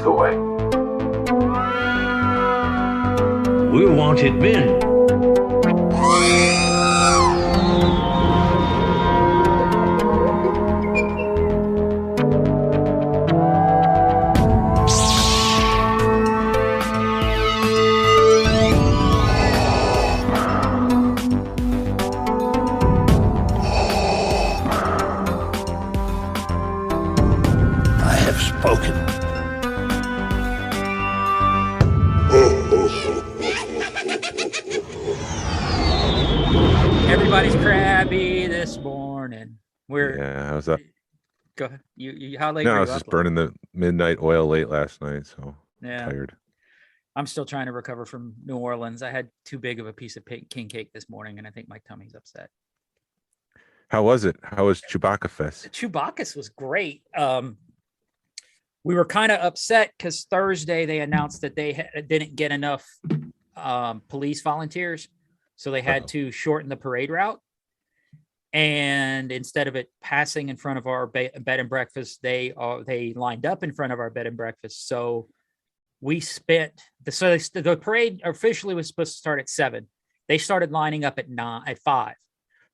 away. We wanted men. I have spoken. Everybody's crabby this morning. We're Yeah, I was up. go ahead. You how late No, were I you was up? just burning the midnight oil late last night, so Yeah, tired. I'm still trying to recover from New Orleans. I had too big of a piece of king cake this morning, and I think my tummy's upset. How was it? How was Chewbacca Fest? Chewbacca's was great. We were kind of upset because Thursday they announced that they didn't get enough police volunteers, so they had to shorten the parade route. And instead of it passing in front of our bed and breakfast, they lined up in front of our bed and breakfast. So we spent the parade officially was supposed to start at 7. They started lining up at 5.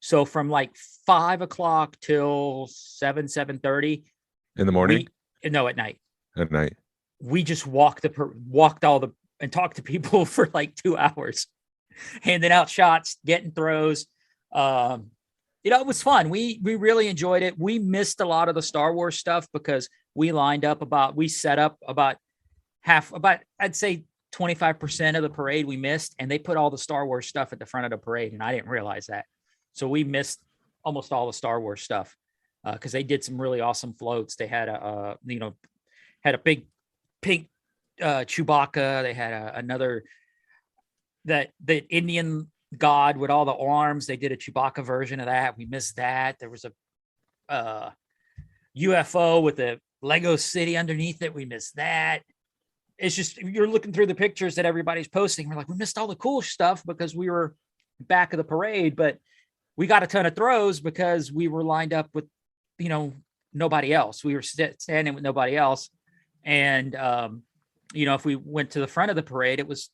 So from like 5 o'clock till 7:30 In the morning? no, at night. At night? We just walked all the and talked to people for like 2 hours, handing out shots, getting throws. It was fun. We really enjoyed it. We missed a lot of the Star Wars stuff because we set up about I'd say 25% of the parade we missed, and they put all the Star Wars stuff at the front of the parade, and I didn't realize that. So we missed almost all the Star Wars stuff because they did some really awesome floats. They had a big pink Chewbacca. They had another that Indian god with all the arms. They did a Chewbacca version of that. We missed that. There was a UFO with a Lego city underneath it. We missed that. It's just you're looking through the pictures that everybody's posting. We're like, we missed all the cool stuff because we were back of the parade, but we got a ton of throws because we were lined up with, nobody else. We were standing with nobody else. And, if we went to the front of the parade, it was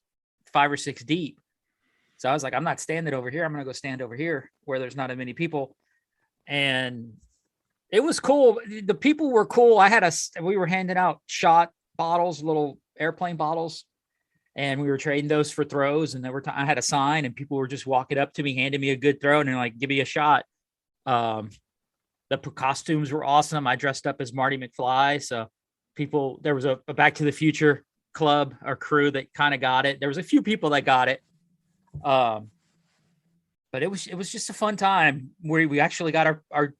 5 or 6 deep. So I was like, I'm not standing over here. I'm going to go stand over here where there's not as many people. And it was cool. The people were cool. We were handing out shot bottles, little airplane bottles, and we were trading those for throws. And I had a sign, and people were just walking up to me, handing me a good throw, and like, give me a shot. The costumes were awesome. I dressed up as Marty McFly. So there was a Back to the Future club or crew that kind of got it. There was a few people that got it. But it was just a fun time where we actually got our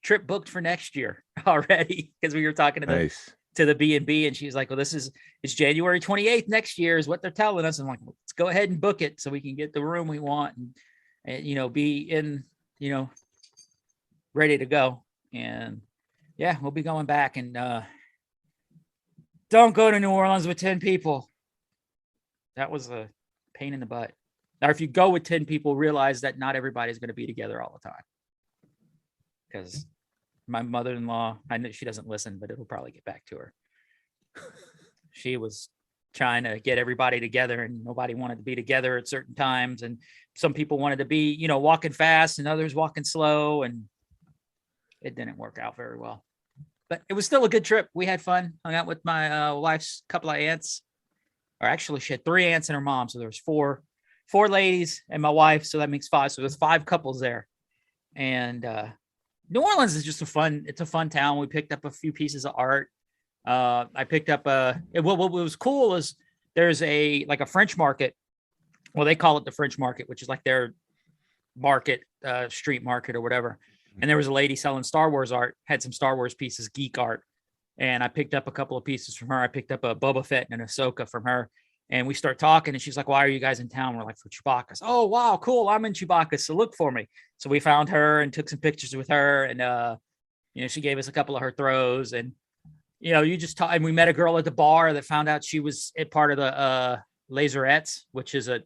trip booked for next year already because we were talking to the B&B, and she's like, well, it's January 28th next year is what they're telling us. I'm like, well, let's go ahead and book it so we can get the room we want and be in, ready to go. And yeah, we'll be going back. And don't go to New Orleans with 10 people. That was a pain in the butt. Now, if you go with 10 people, realize that not everybody's going to be together all the time. Because my mother-in-law, I know she doesn't listen, but it'll probably get back to her. She was trying to get everybody together, and nobody wanted to be together at certain times. And some people wanted to be, walking fast, and others walking slow. And it didn't work out very well. But it was still a good trip. We had fun. Hung out with my wife's couple of aunts. Or actually, she had 3 aunts and her mom. So there was four ladies and my wife. So that makes 5. So there's 5 couples there. And New Orleans is just a fun town. We picked up a few pieces of art. I picked up what was cool is there's a French market. Well, they call it the French market, which is like their market, street market or whatever. And there was a lady selling Star Wars art, had some Star Wars pieces, geek art. And I picked up a couple of pieces from her. I picked up a Boba Fett and an Ahsoka from her. And we start talking, and she's like, why are you guys in town? We're like, for Chewbacca's. Oh, wow, cool. I'm in Chewbacca's, so look for me. So we found her and took some pictures with her. And, she gave us a couple of her throws. And, you just talk. And we met a girl at the bar that found out she was a part of the Laserettes, which is the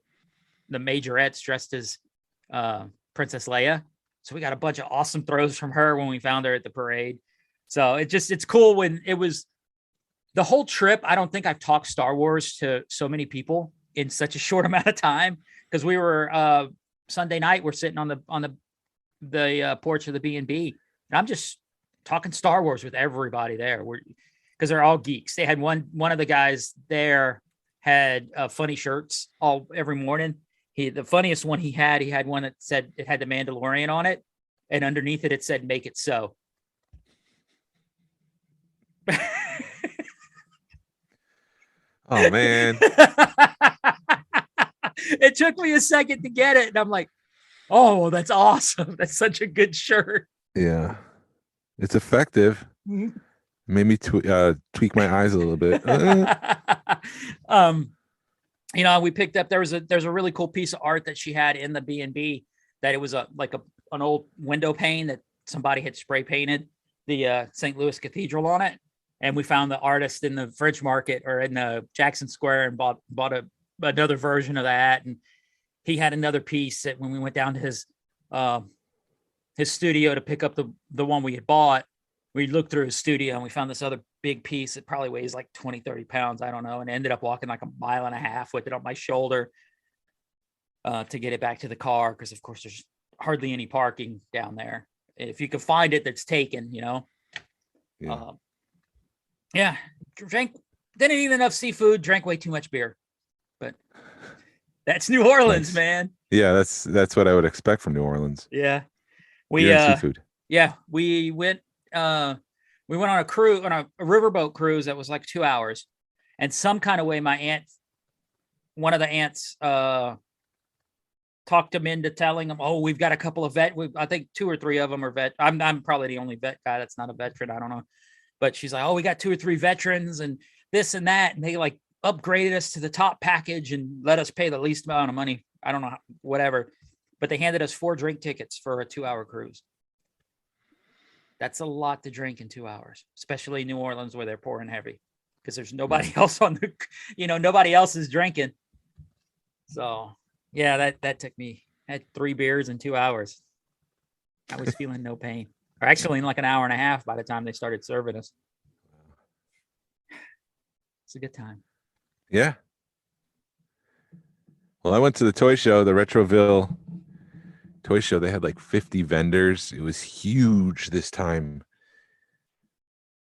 majorettes dressed as Princess Leia. So we got a bunch of awesome throws from her when we found her at the parade. So it's cool when it was, the whole trip, I don't think I've talked Star Wars to so many people in such a short amount of time, because we were Sunday night, we're sitting on the porch of the B&B, and I'm just talking Star Wars with everybody there. Because they're all geeks. They had one of the guys there had funny shirts every morning. The funniest one he had one that said it had the Mandalorian on it, and underneath it said "Make it so." Oh man. It took me a second to get it, and I'm like, "Oh, that's awesome! That's such a good shirt." Yeah, it's effective. Mhm. Made me tweak my eyes a little bit. We picked up, there's a really cool piece of art that she had in the B&B, that it was an old window pane that somebody had spray painted the St. Louis Cathedral on it. And we found the artist in the French Market or in the Jackson Square and bought another version of that. And he had another piece that when we went down to his studio to pick up the one we had bought, we looked through his studio and we found this other big piece that probably weighs like 20, 30 pounds. I don't know. And ended up walking like 1.5 miles with it on my shoulder to get it back to the car. Cause of course there's hardly any parking down there. If you can find it, that's taken, Yeah. Didn't eat enough seafood, drank way too much beer, but that's New Orleans, Nice. Man. Yeah, that's what I would expect from New Orleans. Yeah. Beer and seafood. Yeah, we went on a cruise, on a riverboat cruise that was like 2 hours, and some kind of way one of the aunts talked him into telling him, "Oh, we've got a couple of I think 2 or 3 of them are vet. I'm probably the only vet guy that's not a veteran. I don't know." But she's like, "Oh, we got 2 or 3 veterans and this and that." And they like upgraded us to the top package and let us pay the least amount of money. I don't know, whatever. But they handed us 4 drink tickets for a 2-hour cruise. That's a lot to drink in 2 hours, especially New Orleans where they're pouring heavy, because there's nobody else nobody else is drinking. So yeah, that took me. I had 3 beers in 2 hours. I was feeling no pain. Or actually in like 1.5 hours by the time they started serving us. It's a good time. Yeah. Well, I went to the toy show, the Retroville toy show. They had like 50 vendors. It was huge this time.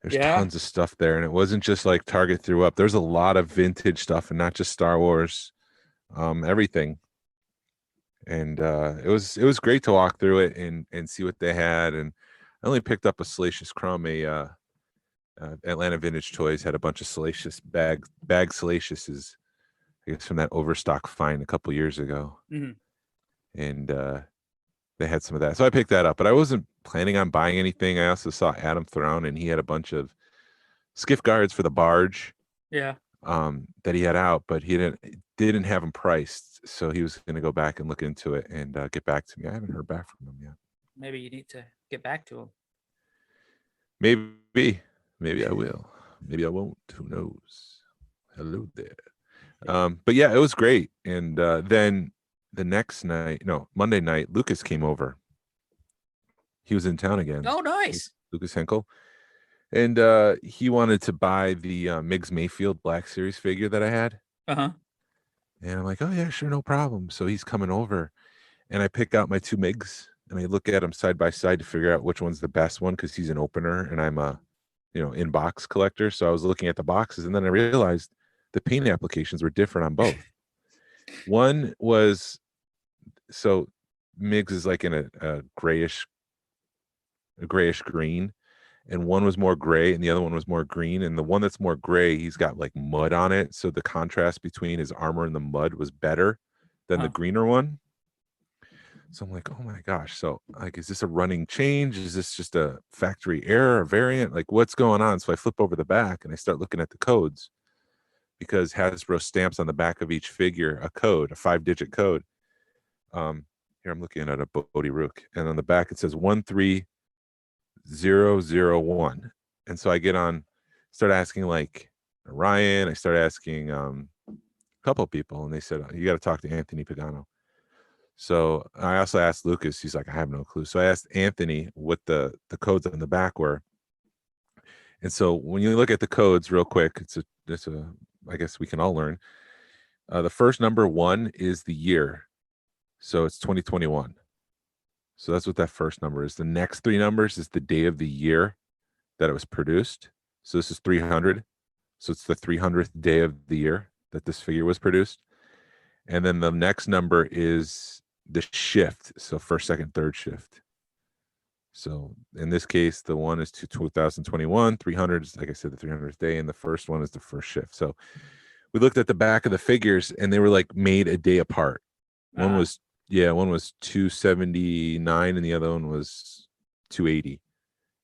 There's tons of stuff there, and it wasn't just like Target threw up. There's a lot of vintage stuff, and not just Star Wars, everything. And it was great to walk through it and see what they had. And I only picked up a Salacious Crumb. Atlanta Vintage Toys had a bunch of Salacious bag Salaciouses, I guess from that Overstock find a couple years ago. Mm-hmm. And they had some of that, so I picked that up. But I wasn't planning on buying anything. I also saw Adam Throne, and he had a bunch of skiff guards for the barge. Yeah. That he had out, but he didn't have them priced, so he was going to go back and look into it and get back to me. I haven't heard back from him yet. Maybe you need to get back to him. Maybe I will. Maybe I won't. Who knows? Hello there. But yeah, it was great. And then the next night, Monday night, Lucas came over. He was in town again. Oh, nice. Lucas Henkel. And he wanted to buy the Miggs Mayfield Black Series figure that I had. Uh-huh. And I'm like, oh yeah, sure, no problem. So he's coming over, and I pick out my 2 Miggs, and I look at them side by side to figure out which one's the best one, because he's an opener and I'm a in-box collector. So I was looking at the boxes, and then I realized the paint applications were different on both. One was, so Miggs is like in a grayish green, and one was more gray and the other one was more green. And the one that's more gray, he's got like mud on it, so the contrast between his armor and the mud was better than the greener one. So I'm like, oh my gosh. So like, is this a running change? Is this just a factory error, a variant? Like, what's going on? So I flip over the back and I start looking at the codes, because Hasbro stamps on the back of each figure a code, a 5-digit code. Here I'm looking at a Bodhi Rook, and on the back it says 13001. And so I start asking like Ryan. I start asking a couple of people, and they said, you got to talk to Anthony Pagano. So I also asked Lucas. He's like, I have no clue. So I asked Anthony what the codes on the back were, And so when you look at the codes real quick, it's a I guess we can all learn. The first number 1 is the year. So it's 2021. So that's what that first number is. The next 3 numbers is the day of the year that it was produced. So this is 300. So it's the 300th day of the year that this figure was produced. And then the next number is the shift. So first, second, third shift. So in this case, the one is to 2021, 300 is, like I said, the 300th day, and the first one is the first shift. So we looked at the back of the figures, and they were like made a day apart. One was 279, and the other one was 280.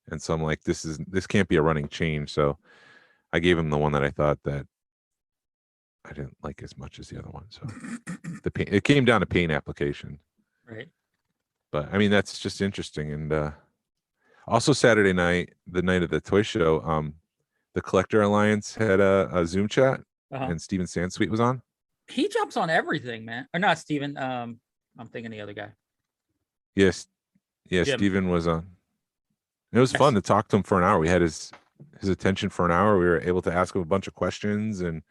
And so I'm like, this can't be a running change. So I gave him the one that I thought that I didn't like as much as the other one. So it came down to paint application. Right. But I mean, that's just interesting. And also Saturday night, the night of the toy show, the Collector Alliance had a Zoom chat, and Steven Sansweet was on. He jumps on everything, man. Or not Steven. I'm thinking the other guy. Yes. Yeah, Jim. Steven was on. It was fun to talk to him for an hour. We had his attention for an hour. We were able to ask him a bunch of questions, and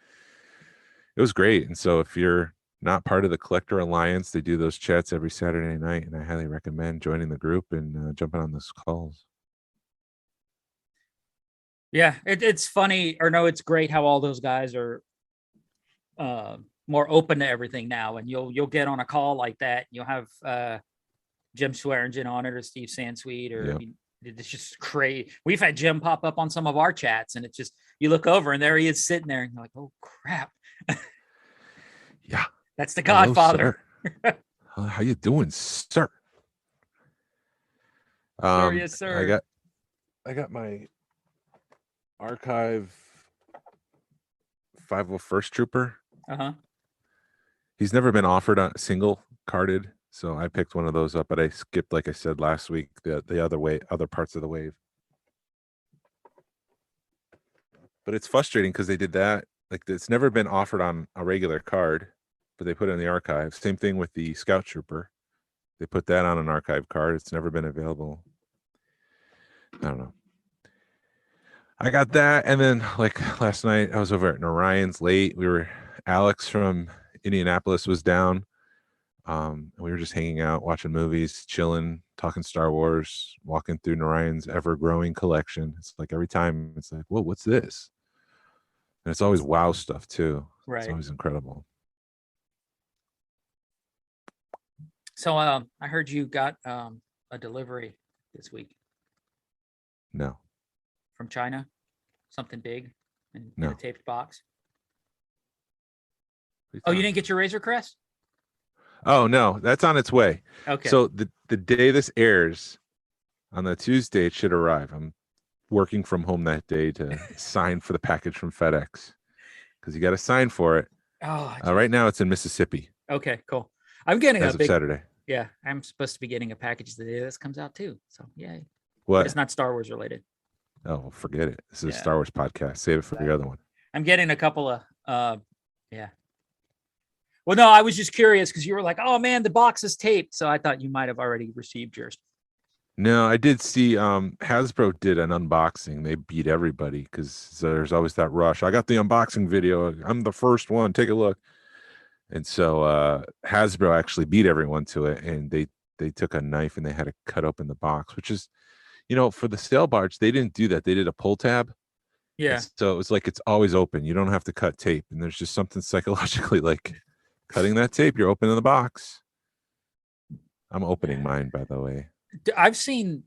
it was great. And so if you're not part of the Collector Alliance, they do those chats every Saturday night, and I highly recommend joining the group and jumping on those calls. Yeah, it's funny, or no, it's great how all those guys are more open to everything now. And you'll get on a call like that, you'll have Jim Swearingen on it, or Steve Sansweet, or it's just crazy. We've had Jim pop up on some of our chats, and it's just, you look over and there he is sitting there, and you're like, oh crap. Yeah. That's the Godfather. Hello, how you doing, sir? Yes, sir. I got my archive 501st Trooper. He's never been offered a single carded, so I picked one of those up, but I skipped, like I said last week, the other parts of the wave. But it's frustrating because they did that. Like, it's never been offered on a regular card, but they put it in the archive. Same thing with the Scout Trooper. They put that on an archive card. It's never been available. I don't know. I got that, and then like last night, I was over at Orion's late. Alex from Indianapolis was down. We were just hanging out, watching movies, chilling, talking Star Wars, walking through Orion's ever-growing collection. It's like every time it's like, whoa, what's this? And it's always wow stuff too. Right. It's always incredible. So I heard you got a delivery this week. No. From China? Something big in a taped box? Oh, you didn't get your Razor Crest? Oh, no, that's on its way. Okay. So the day this airs, on the Tuesday, it should arrive. I'm working from home that day to sign for the package from FedEx, because you got to sign for it. Oh, right now it's in Mississippi. Okay, cool. I'm getting as of Saturday. Yeah, I'm supposed to be getting a package the day this comes out too. So yay. What? It's not Star Wars related. Oh, forget it. This is a Star Wars podcast. Save it for your other one. I'm getting a couple of Well, no, I was just curious because you were like, oh man, the box is taped. So I thought you might have already received yours. No, I did see Hasbro did an unboxing. They beat everybody because there's always that rush. I got the unboxing video. I'm the first one. Take a look. And so Hasbro actually beat everyone to it, and they took a knife and they had to cut open the box, which is, for the sail barge, they didn't do that. They did a pull tab. Yeah. And so it was like it's always open. You don't have to cut tape. And there's just something psychologically like cutting that tape. You're opening the box. I'm opening mine, by the way. I've seen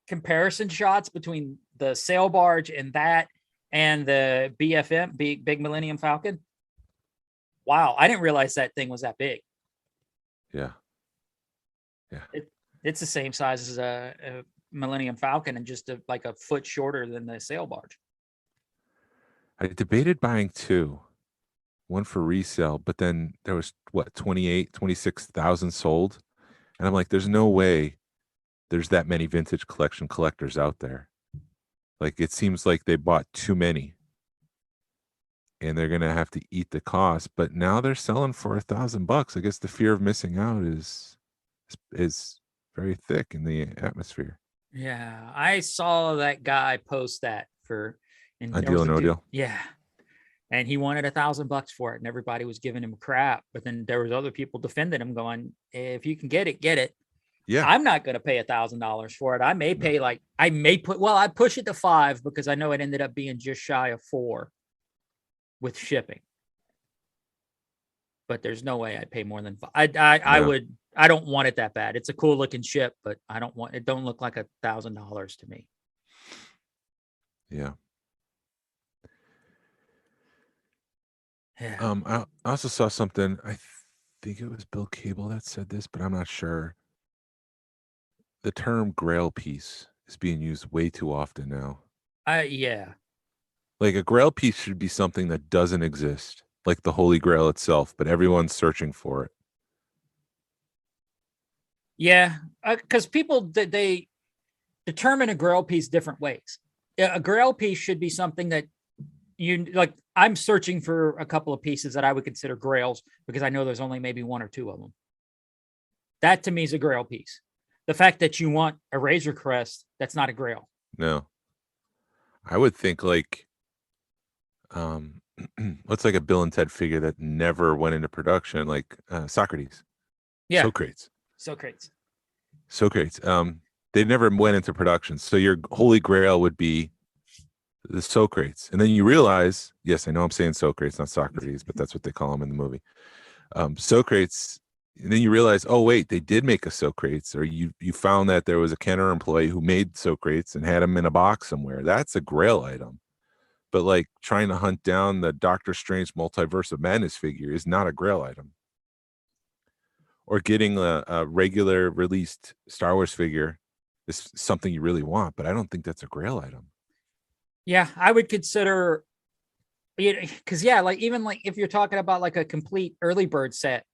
comparison shots between the sail barge and the BFM, Big Millennium Falcon. Wow, I didn't realize that thing was that big. Yeah. It's the same size as a Millennium Falcon and just like a foot shorter than the sail barge. I debated buying two, one for resale, but then there was 26,000 sold. And I'm like, there's no way there's that many vintage collection collectors out there. Like, it seems like they bought too many and they're going to have to eat the cost. But now they're selling for $1,000. I guess the fear of missing out is very thick in the atmosphere. Yeah, I saw that guy post that for, and A there Deal was or a No dude, Deal. yeah, and he wanted $1,000 for it, and everybody was giving him crap. But then there was other people defending him, going, "If you can get it, get it. Yeah. I'm not going to pay $1,000 for it. I may No. pay like I may put. Well, I push it to 5 because I know it ended up being just shy of 4 with shipping. But there's no way I'd pay more than 5. I No. would. I don't want it that bad. It's a cool looking ship, but I don't want it. Don't look like $1,000 to me. Yeah. Yeah. I also saw something. I think it was Bill Cable that said this, but I'm not sure. The term Grail piece is being used way too often now. Yeah. Like a Grail piece should be something that doesn't exist, like the Holy Grail itself, but everyone's searching for it. Yeah, because people they determine a Grail piece different ways. A Grail piece should be something that you like. I'm searching for a couple of pieces that I would consider Grails because I know there's only maybe 1 or 2 of them. That to me is a Grail piece. The fact that you want a Razor Crest, that's not a Grail. No. I would think like what's like a Bill and Ted figure that never went into production, like Socrates. Yeah. Socrates. Socrates. They never went into production. So your Holy Grail would be the Socrates. And then you realize, yes, I know I'm saying Socrates, not Socrates, but that's what they call him in the movie. Socrates. And then you realize, oh wait, they did make a Socrates, or you found that there was a Kenner employee who made Socrates and had him in a box somewhere. That's a Grail item. But like trying to hunt down the Doctor Strange Multiverse of Madness figure is not a Grail item. Or getting a regular released Star Wars figure is something you really want, but I don't think that's a Grail item. Yeah, I would consider, because like even like if you're talking about like a complete early bird set,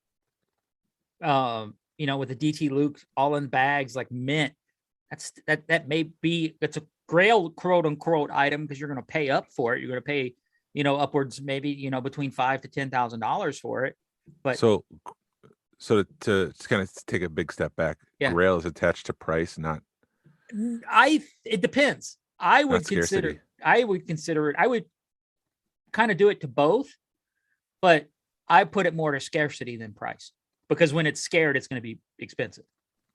with the DT Luke all in bags like mint, that may be, that's a Grail quote unquote item because you're going to pay up for it. You're going to pay, upwards maybe between $5,000 to $10,000 for it. But so to kind of take a big step back, yeah. Grail is attached to price, not. It depends. I would consider it. I would kind of do it to both, but I put it more to scarcity than price, because when it's scared, it's going to be expensive.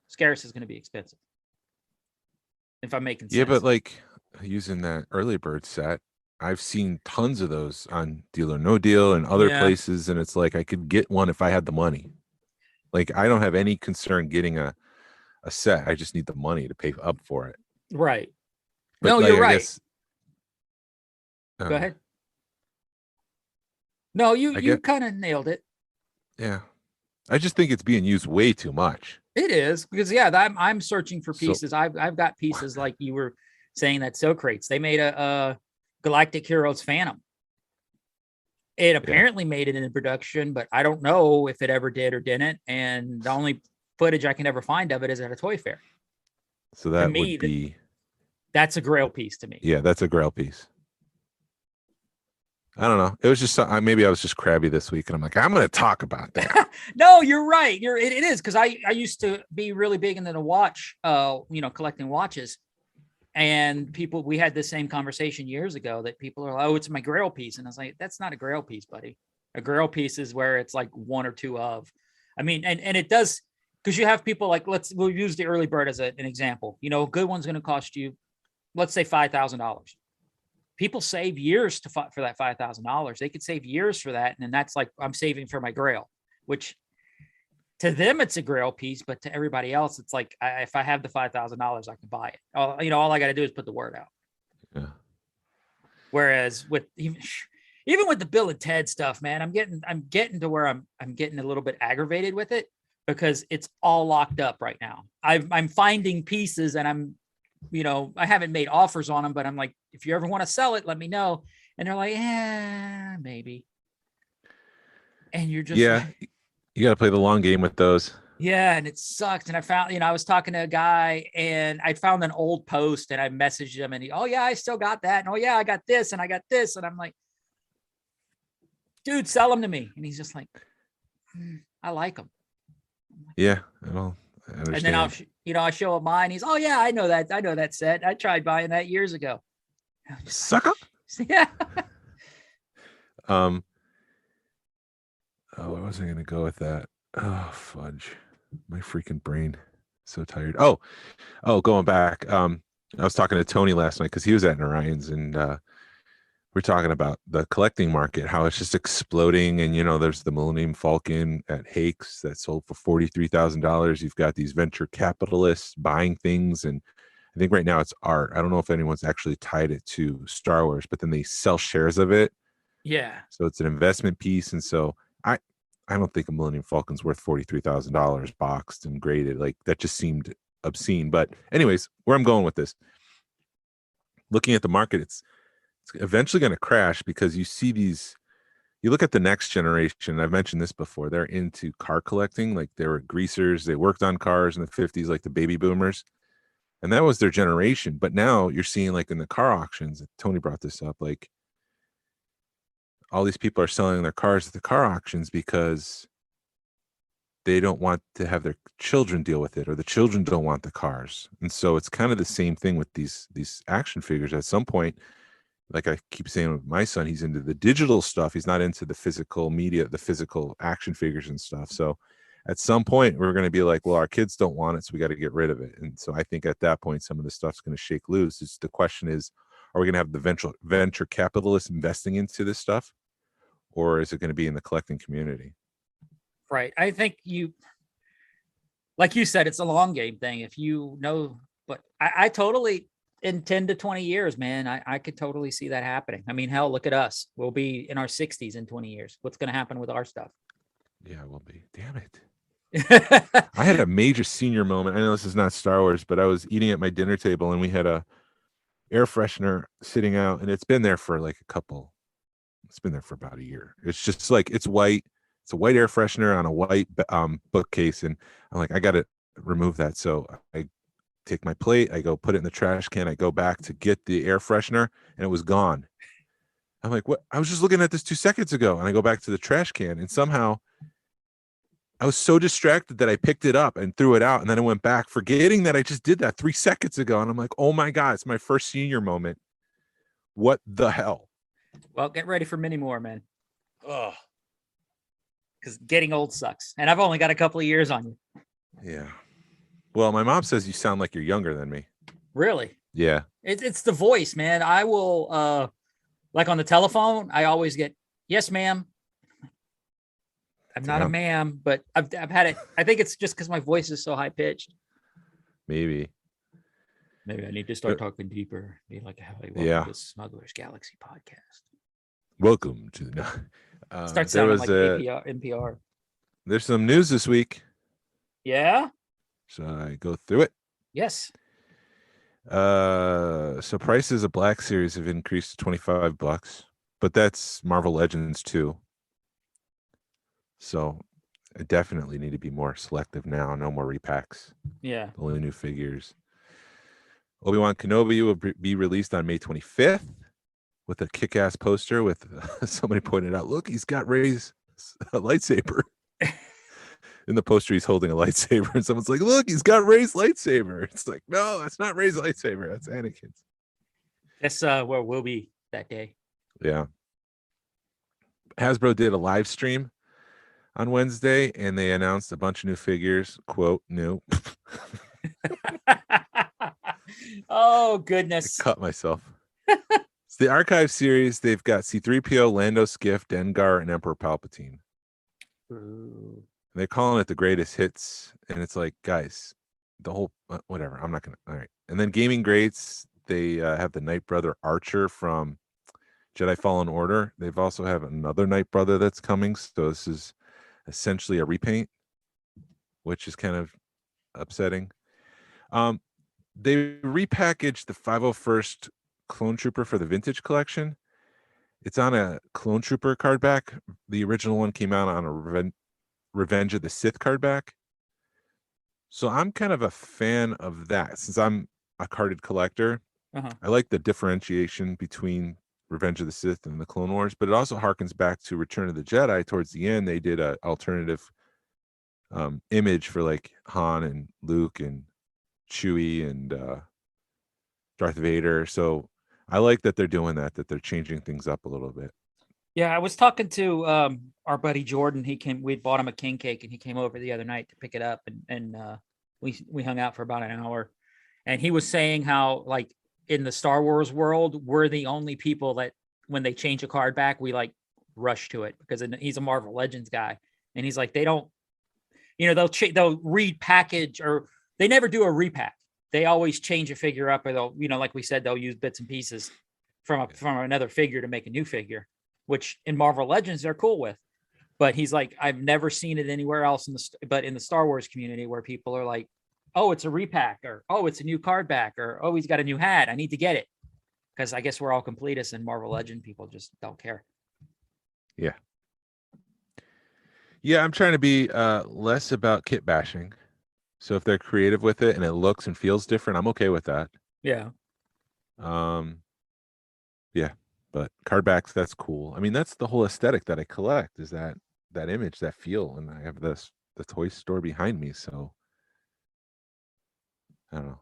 Scarce is going to be expensive. If I'm making sense. Yeah, but like using that early bird set, I've seen tons of those on Deal or No Deal and other places, and it's like I could get one if I had the money. Like I don't have any concern getting a set. I just need the money to pay up for it. Right. But no, like, you're right. Go ahead. No, you kind of nailed it. Yeah. I just think it's being used way too much. It is, because I'm searching for pieces. I've got pieces like you were saying that Socrates. They made a Galactic Heroes Phantom. It apparently made it in production, but I don't know if it ever did or didn't. And the only footage I can ever find of it is at a toy fair. So that would be. That's a Grail piece to me. Yeah, that's a Grail piece. I don't know. It was just maybe I was just crabby this week, and I'm like, I'm going to talk about that. No, you're right. It is, because I used to be really big into the watch, collecting watches, and we had this same conversation years ago that people are like, oh, it's my Grail piece, and I was like, that's not a Grail piece, buddy. A Grail piece is where it's like 1 or 2 of. I mean, and it does, because you have people like, we'll use the early bird as an example. A good one's going to cost you, let's say $5,000. People save years for that $5,000. They could save years for that. And then that's like, I'm saving for my Grail, which to them, it's a Grail piece, but to everybody else, it's like, if I have the $5,000, I can buy it. All I got to do is put the word out. Yeah. Whereas with even with the Bill and Ted stuff, man, I'm getting to where I'm getting a little bit aggravated with it, because it's all locked up right now. I'm finding pieces, and I haven't made offers on them, but I'm like, if you ever want to sell it, let me know. And they're like, maybe. And you're just, like, you got to play the long game with those. Yeah. And it sucks. And I found, I was talking to a guy, and I found an old post, and I messaged him, and oh yeah, I still got that. And oh yeah, I got this, and I got this. And I'm like, dude, sell them to me. And he's just like, I like them. Yeah. Well, I understand. And then I show him mine. He's, oh yeah, I know that set. I tried buying that years ago. Sucker. Yeah. Oh, where was I going to go with that? Oh, fudge. My freaking brain. So tired. Oh, going back. I was talking to Tony last night because he was at Orion's, and we're talking about the collecting market, how it's just exploding. And, there's the Millennium Falcon at Hakes that sold for $43,000. You've got these venture capitalists buying things. And I think right now it's art. I don't know if anyone's actually tied it to Star Wars, but then they sell shares of it. Yeah. So it's an investment piece. And so I don't think a Millennium Falcon's worth $43,000 boxed and graded. Like, that just seemed obscene. But anyways, where I'm going with this, looking at the market, it's eventually going to crash because you look at the next generation. I've mentioned this before. They're into car collecting. Like, they were greasers. They worked on cars in the 50s, like the baby boomers. And that was their generation. But now you're seeing, like, in the car auctions, Tony brought this up, like, all these people are selling their cars at the car auctions because they don't want to have their children deal with it, or the children don't want the cars. And so it's kind of the same thing with these action figures. At some point, like I keep saying with my son, he's into the digital stuff. He's not into the physical media, the physical action figures and stuff. So at some point we're going to be like, well, our kids don't want it, so we got to get rid of it. And so I think at that point, some of the stuff's going to shake loose. The question is, are we going to have the venture capitalists investing into this stuff, or is it going to be in the collecting community? Right. I think like you said, it's a long game thing. If but I totally, in 10 to 20 years, man, I could totally see that happening. I mean, hell, look at us. We'll be in our 60s in 20 years. What's going to happen with our stuff? Yeah, we'll be. Damn it. I had a major senior moment. I know this is not Star Wars, but I was eating at my dinner table and we had a air freshener sitting out, and it's been there for it's been there for about a year. It's just like, it's white. It's a white air freshener on a white bookcase. And I'm like, I got to remove that. So I take my plate, I go put it in the trash can. I go back to get the air freshener and it was gone. I'm like, what? I was just looking at this 2 seconds ago. And I go back to the trash can, and somehow I was so distracted that I picked it up and threw it out. And then I went back, forgetting that I just did that 3 seconds ago. And I'm like, oh my God, it's my first senior moment. What the hell? Well, get ready for many more, man. Oh, because getting old sucks. And I've only got a couple of years on you. Yeah. Well, my mom says you sound like you're younger than me. Really? Yeah. It's the voice, man. I will, like on the telephone, I always get, yes, ma'am. I'm not a ma'am, but I've had it. I think it's just because my voice is so high pitched. Maybe I need to start talking deeper. Be like, welcome to Smuggler's Galaxy podcast. Welcome to the. Start sounding like NPR. There's some news this week. Yeah. Should I go through it? Yes. So prices of Black Series have increased to $25, but that's Marvel Legends too. So I definitely need to be more selective now. No more repacks. Yeah. Only new figures. Obi-Wan Kenobi will be released on May 25th with a kick-ass poster with somebody pointed out, look, he's got Rey's lightsaber. In the poster, he's holding a lightsaber, and someone's like, look, he's got Rey's lightsaber. It's like, no, that's not Rey's lightsaber. That's Anakin's. That's where we'll be that day. Yeah. Hasbro did a live stream on Wednesday, and they announced a bunch of new figures. Quote, new. Oh, goodness. I cut myself. It's the Archive series. They've got C-3PO, Lando, Skiff, Dengar, and Emperor Palpatine. Ooh. They're calling it the greatest hits, and it's like, guys, the whole whatever. I'm not gonna. All right, and then gaming greats. They have the Night Brother Archer from Jedi Fallen Order. They've also have another Night Brother that's coming. So this is essentially a repaint, which is kind of upsetting. They repackaged the 501st Clone Trooper for the Vintage Collection. It's on a Clone Trooper card back. The original one came out on a Revenge of the Sith card back. So I'm kind of a fan of that, since I'm a carded collector. I like the differentiation between Revenge of the Sith and the Clone Wars, but it also harkens back to Return of the Jedi. Towards the end, they did an alternative image for like Han and Luke and Chewie and Darth Vader. So I like that they're doing that they're changing things up a little bit. Yeah, I was talking to our buddy Jordan. We'd bought him a king cake, and he came over the other night to pick it up, and we hung out for about an hour, and he was saying how, like, in the Star Wars world, we're the only people that when they change a card back, we like rush to it, because he's a Marvel Legends guy, and he's like, they don't, they'll repackage, or they never do a repack. They always change a figure up, or they'll, like we said, they'll use bits and pieces from another figure to make a new figure, which in Marvel Legends they're cool with. But he's like, I've never seen it anywhere else but in the Star Wars community, where people are like, oh, it's a repack, or oh, it's a new card back, or oh, he's got a new hat, I need to get it. Because I guess we're all completists, and Marvel Legend people just don't care. Yeah. Yeah, I'm trying to be less about kit bashing. So if they're creative with it and it looks and feels different, I'm okay with that. Yeah. Yeah, but card backs, that's cool. I mean, that's the whole aesthetic that I collect, is that image, that feel, and I have the toy store behind me, so I don't know.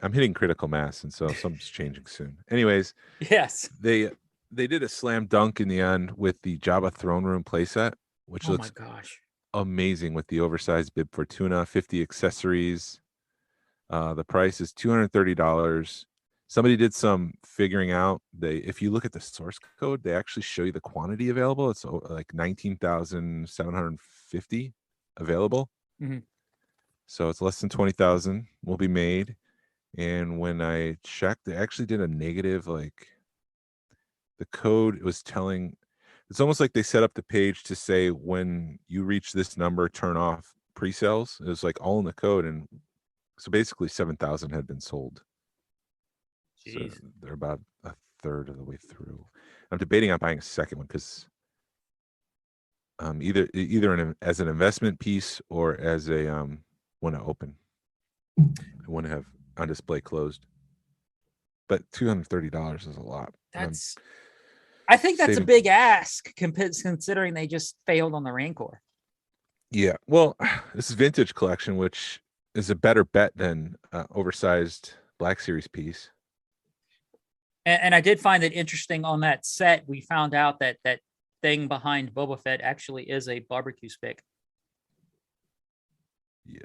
I'm hitting critical mass, and so something's changing soon. Anyways, yes, they did a slam dunk in the end with the Jabba throne room playset, which looks amazing, with the oversized Bib Fortuna, 50 accessories. The price is $230. Somebody did some figuring out. If you look at the source code, they actually show you the quantity available. It's like 19,750 available. Mm-hmm. So it's less than 20,000 will be made. And when I checked, they actually did a negative, like the code was telling, it's almost like they set up the page to say, when you reach this number, turn off pre-sales. It was like all in the code. And so basically 7,000 had been sold. Jeez. So they're about a third of the way through. I'm debating on buying a second one, because either as an investment piece or as a one to open. I want to have on display closed. But $230 is a lot. I think that's a big ask, considering they just failed on the Rancor. Yeah, well, this is vintage collection, which is a better bet than oversized Black Series piece. And I did find it interesting on that set. We found out that thing behind Boba Fett actually is a barbecue stick. Yeah.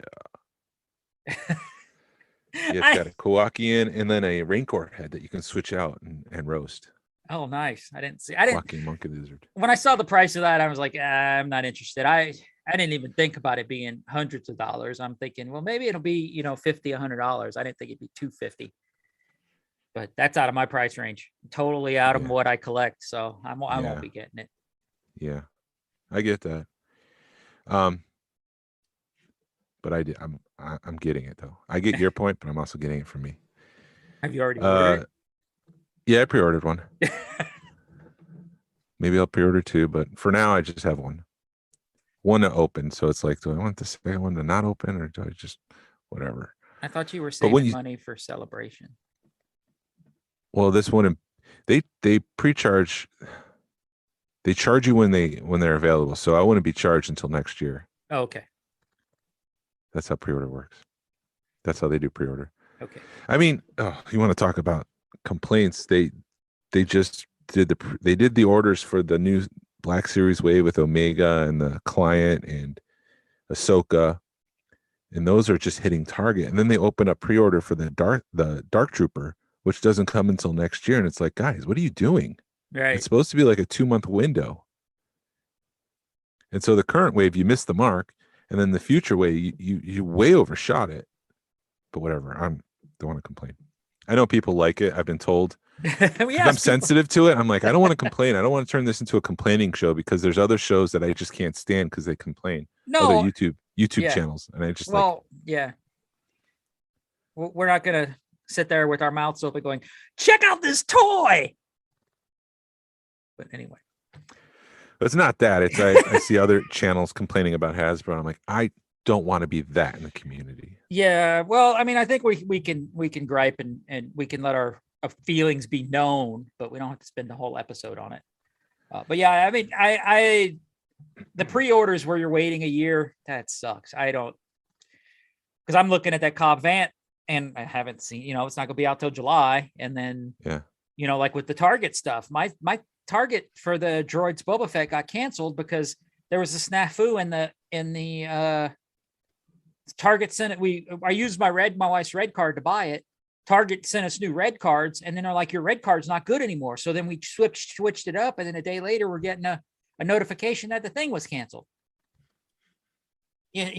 Yeah, it's got a Kowakian and then a Rancor head that you can switch out and roast. Oh, nice. I didn't Kowakian Monkey Lizard. When I saw the price of that, I was like, I'm not interested. I didn't even think about it being hundreds of dollars. I'm thinking, well, maybe it'll be, $50, $100. I didn't think it'd be $250. But that's out of my price range. Totally out of what I collect. So I won't be getting it. Yeah, I get that. But I'm getting it though. I get your point, but I'm also getting it from me. Have you already ordered it? Yeah, I pre-ordered one. Maybe I'll pre-order two, but for now I just have one to open. So it's like, do I want the second one to not open, or do I just whatever? I thought you were saving money for Celebration. Well, this one, they pre-charge. They charge you when they're available. So I wouldn't be charged until next year. Oh, okay. That's how pre-order works. That's how they do pre-order. Okay. I mean, you want to talk about complaints? They just did the orders for the new Black Series Wave with Omega and the client and Ahsoka, and those are just hitting target. And then they open up pre-order for the Dark Trooper, which doesn't come until next year. And it's like, guys, what are you doing? Right. It's supposed to be like a 2-month window. And so the current wave, you missed the mark. And then the future wave, you way overshot it. But whatever. I don't want to complain. I know people like it. I've been told. I'm sensitive to it. I'm like, I don't want to complain. I don't want to turn this into a complaining show, because there's other shows that I just can't stand because they complain. No. Other YouTube channels. And I just yeah. We're not going to sit there with our mouths open going, check out this toy. But anyway. It's not that. It's I see other channels complaining about Hasbro. And I'm like, I don't want to be that in the community. Yeah. Well, I mean, I think we can gripe and we can let our feelings be known, but we don't have to spend the whole episode on it. But yeah, I mean, the pre-orders where you're waiting a year, that sucks. I don't, because I'm looking at that Cobb Vanth and I haven't seen, it's not gonna be out till July. And then, Yeah. Like with the Target stuff, my Target for the Droids Boba Fett got canceled because there was a snafu in the Target sent it. I used my wife's red card to buy it. Target sent us new red cards, and then they're like, your red card's not good anymore. So then we switched it up, and then a day later we're getting a notification that the thing was canceled. I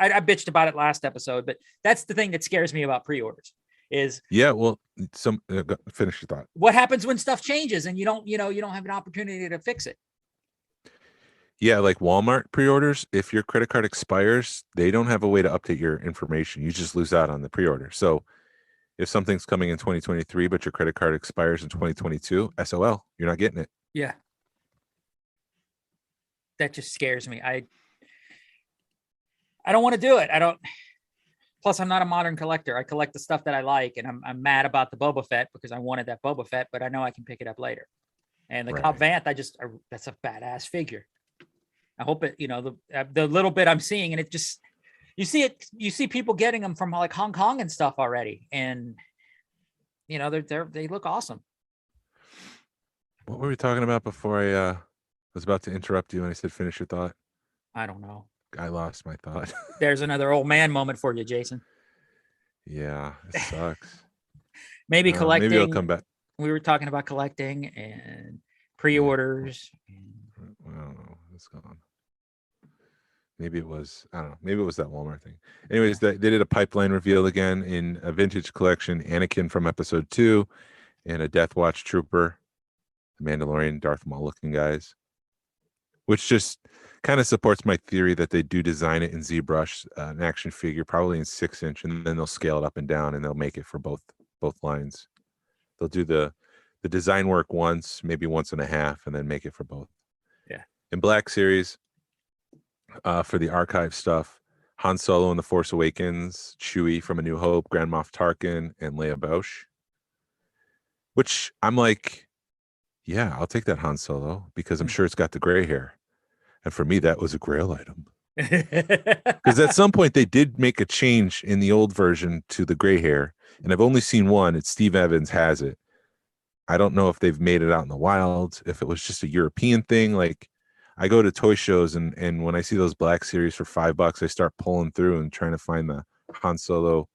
bitched about it last episode, but that's the thing that scares me about pre-orders is finish your thought. What happens when stuff changes and you don't have an opportunity to fix it? Yeah, like Walmart pre-orders, if your credit card expires, they don't have a way to update your information. You just lose out on the pre-order. So if something's coming in 2023, but your credit card expires in 2022, SOL, you're not getting it. Yeah. That just scares me. I don't want to do it. Plus I'm not a modern collector. I collect the stuff that I like, and I'm mad about the Boba Fett because I wanted that Boba Fett, but I know I can pick it up later. And the Cobb Vanth, that's a badass figure. I hope it, the little bit I'm seeing, and it just, you see people getting them from like Hong Kong and stuff already. And, they look awesome. What were we talking about before I was about to interrupt you and I said, finish your thought? I don't know. I lost my thought. There's another old man moment for you, Jason. Yeah, it sucks. Maybe collecting. Maybe I'll come back. We were talking about collecting and pre-orders. I don't know. It's gone. Maybe it was, I don't know. Maybe it was that Walmart thing. Anyways, they did a pipeline reveal again in a vintage collection, Anakin from episode 2 and a Death Watch trooper, the Mandalorian, Darth Maul looking guys, which just kind of supports my theory that they do design it in ZBrush, an action figure, probably in 6-inch, and then they'll scale it up and down and they'll make it for both lines. They'll do the design work once, maybe once and a half, and then make it for both. Yeah. In Black Series, for the archive stuff, Han Solo in The Force Awakens, Chewie from A New Hope, Grand Moff Tarkin, and Leia Bausch. Which I'm like, yeah, I'll take that Han Solo because I'm sure it's got the gray hair. And for me, that was a grail item. Because at some point they did make a change in the old version to the gray hair. And I've only seen one. It's Steve Evans has it. I don't know if they've made it out in the wild, if it was just a European thing. Like, I go to toy shows and when I see those Black Series for $5, I start pulling through and trying to find the Han Solo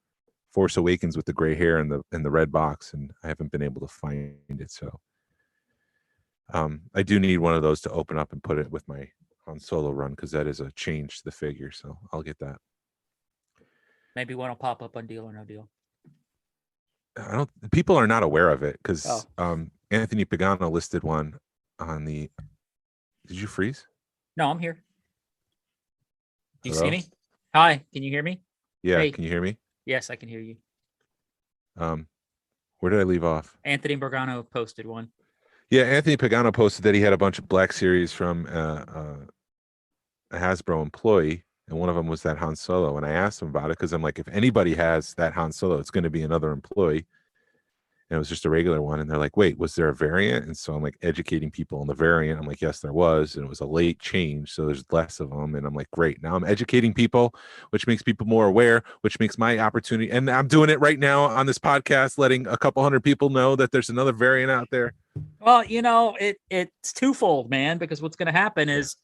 Force Awakens with the gray hair and the red box, and I haven't been able to find it. So I do need one of those to open up and put it with my Han Solo run, because that is a change to the figure. So I'll get that. Maybe one will pop up on Deal or No Deal. People are not aware of it because Anthony Pagano listed one on the. Did you freeze? No, I'm here. Do you Hello? see me? Hi, can you hear me? Yeah, Hey. Can you hear me? Yes, I can hear you. Where did I leave off? Anthony Borgano posted one. Yeah, Anthony Pagano posted that he had a bunch of Black Series from a Hasbro employee, and one of them was that Han Solo. And I asked him about it because I'm like, if anybody has that Han Solo, it's going to be another employee. And it was just a regular one. And they're like, wait, was there a variant? And so I'm like educating people on the variant. I'm like, yes, there was. And it was a late change. So there's less of them. And I'm like, great. Now I'm educating people, which makes people more aware, which makes my opportunity. And I'm doing it right now on this podcast, letting a couple hundred people know that there's another variant out there. Well, it's twofold, man, because what's going to happen is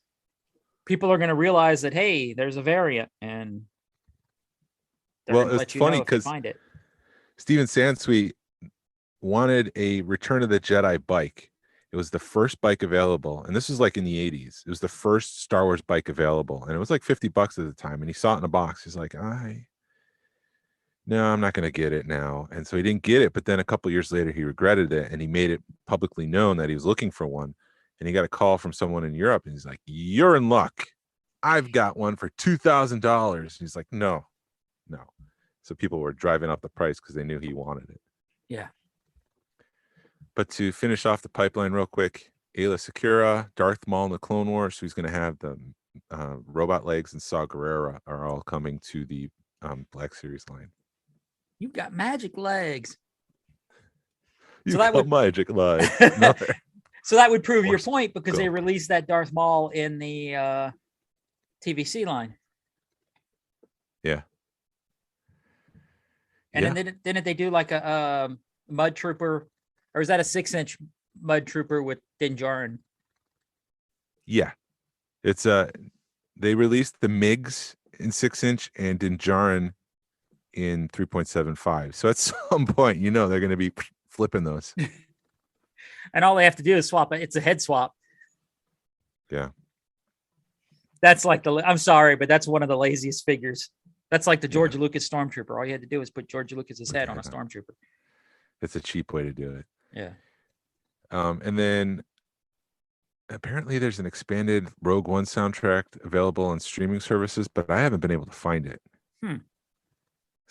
people are going to realize that, hey, there's a variant, and it's funny because find it. Steven Sansweet wanted a Return of the Jedi bike. It was the first bike available, and this was like in the 80s. It was the first Star Wars bike available, and it was like $50 at the time. And he saw it in a box. He's like, no, I'm not going to get it now. And so he didn't get it. But then a couple years later, he regretted it, and he made it publicly known that he was looking for one. And he got a call from someone in Europe, and he's like, you're in luck. I've got one for $2,000. He's like, no. So people were driving up the price because they knew he wanted it. Yeah. But to finish off the pipeline real quick, Ayla Secura, Darth Maul in the Clone Wars, who's going to have the robot legs, and Saw Gerrera are all coming to the Black Series line. You've got magic legs. You got magic legs. No. So that would prove your point, because they released that Darth Maul in the TVC line. Yeah. And then didn't they do like a Mud Trooper, or is that a 6-inch Mud Trooper with Din Djarin? Yeah, it's they released the MiGs in 6-inch and Din Djarin in 3.75. So at some point, you know, they're going to be flipping those. And all they have to do is swap it. It's a head swap. Yeah. That's like I'm sorry, but that's one of the laziest figures. That's like the George Lucas Stormtrooper. All you had to do was put George Lucas's head on a Stormtrooper. It's a cheap way to do it. Yeah. And then apparently there's an expanded Rogue One soundtrack available on streaming services, but I haven't been able to find it. So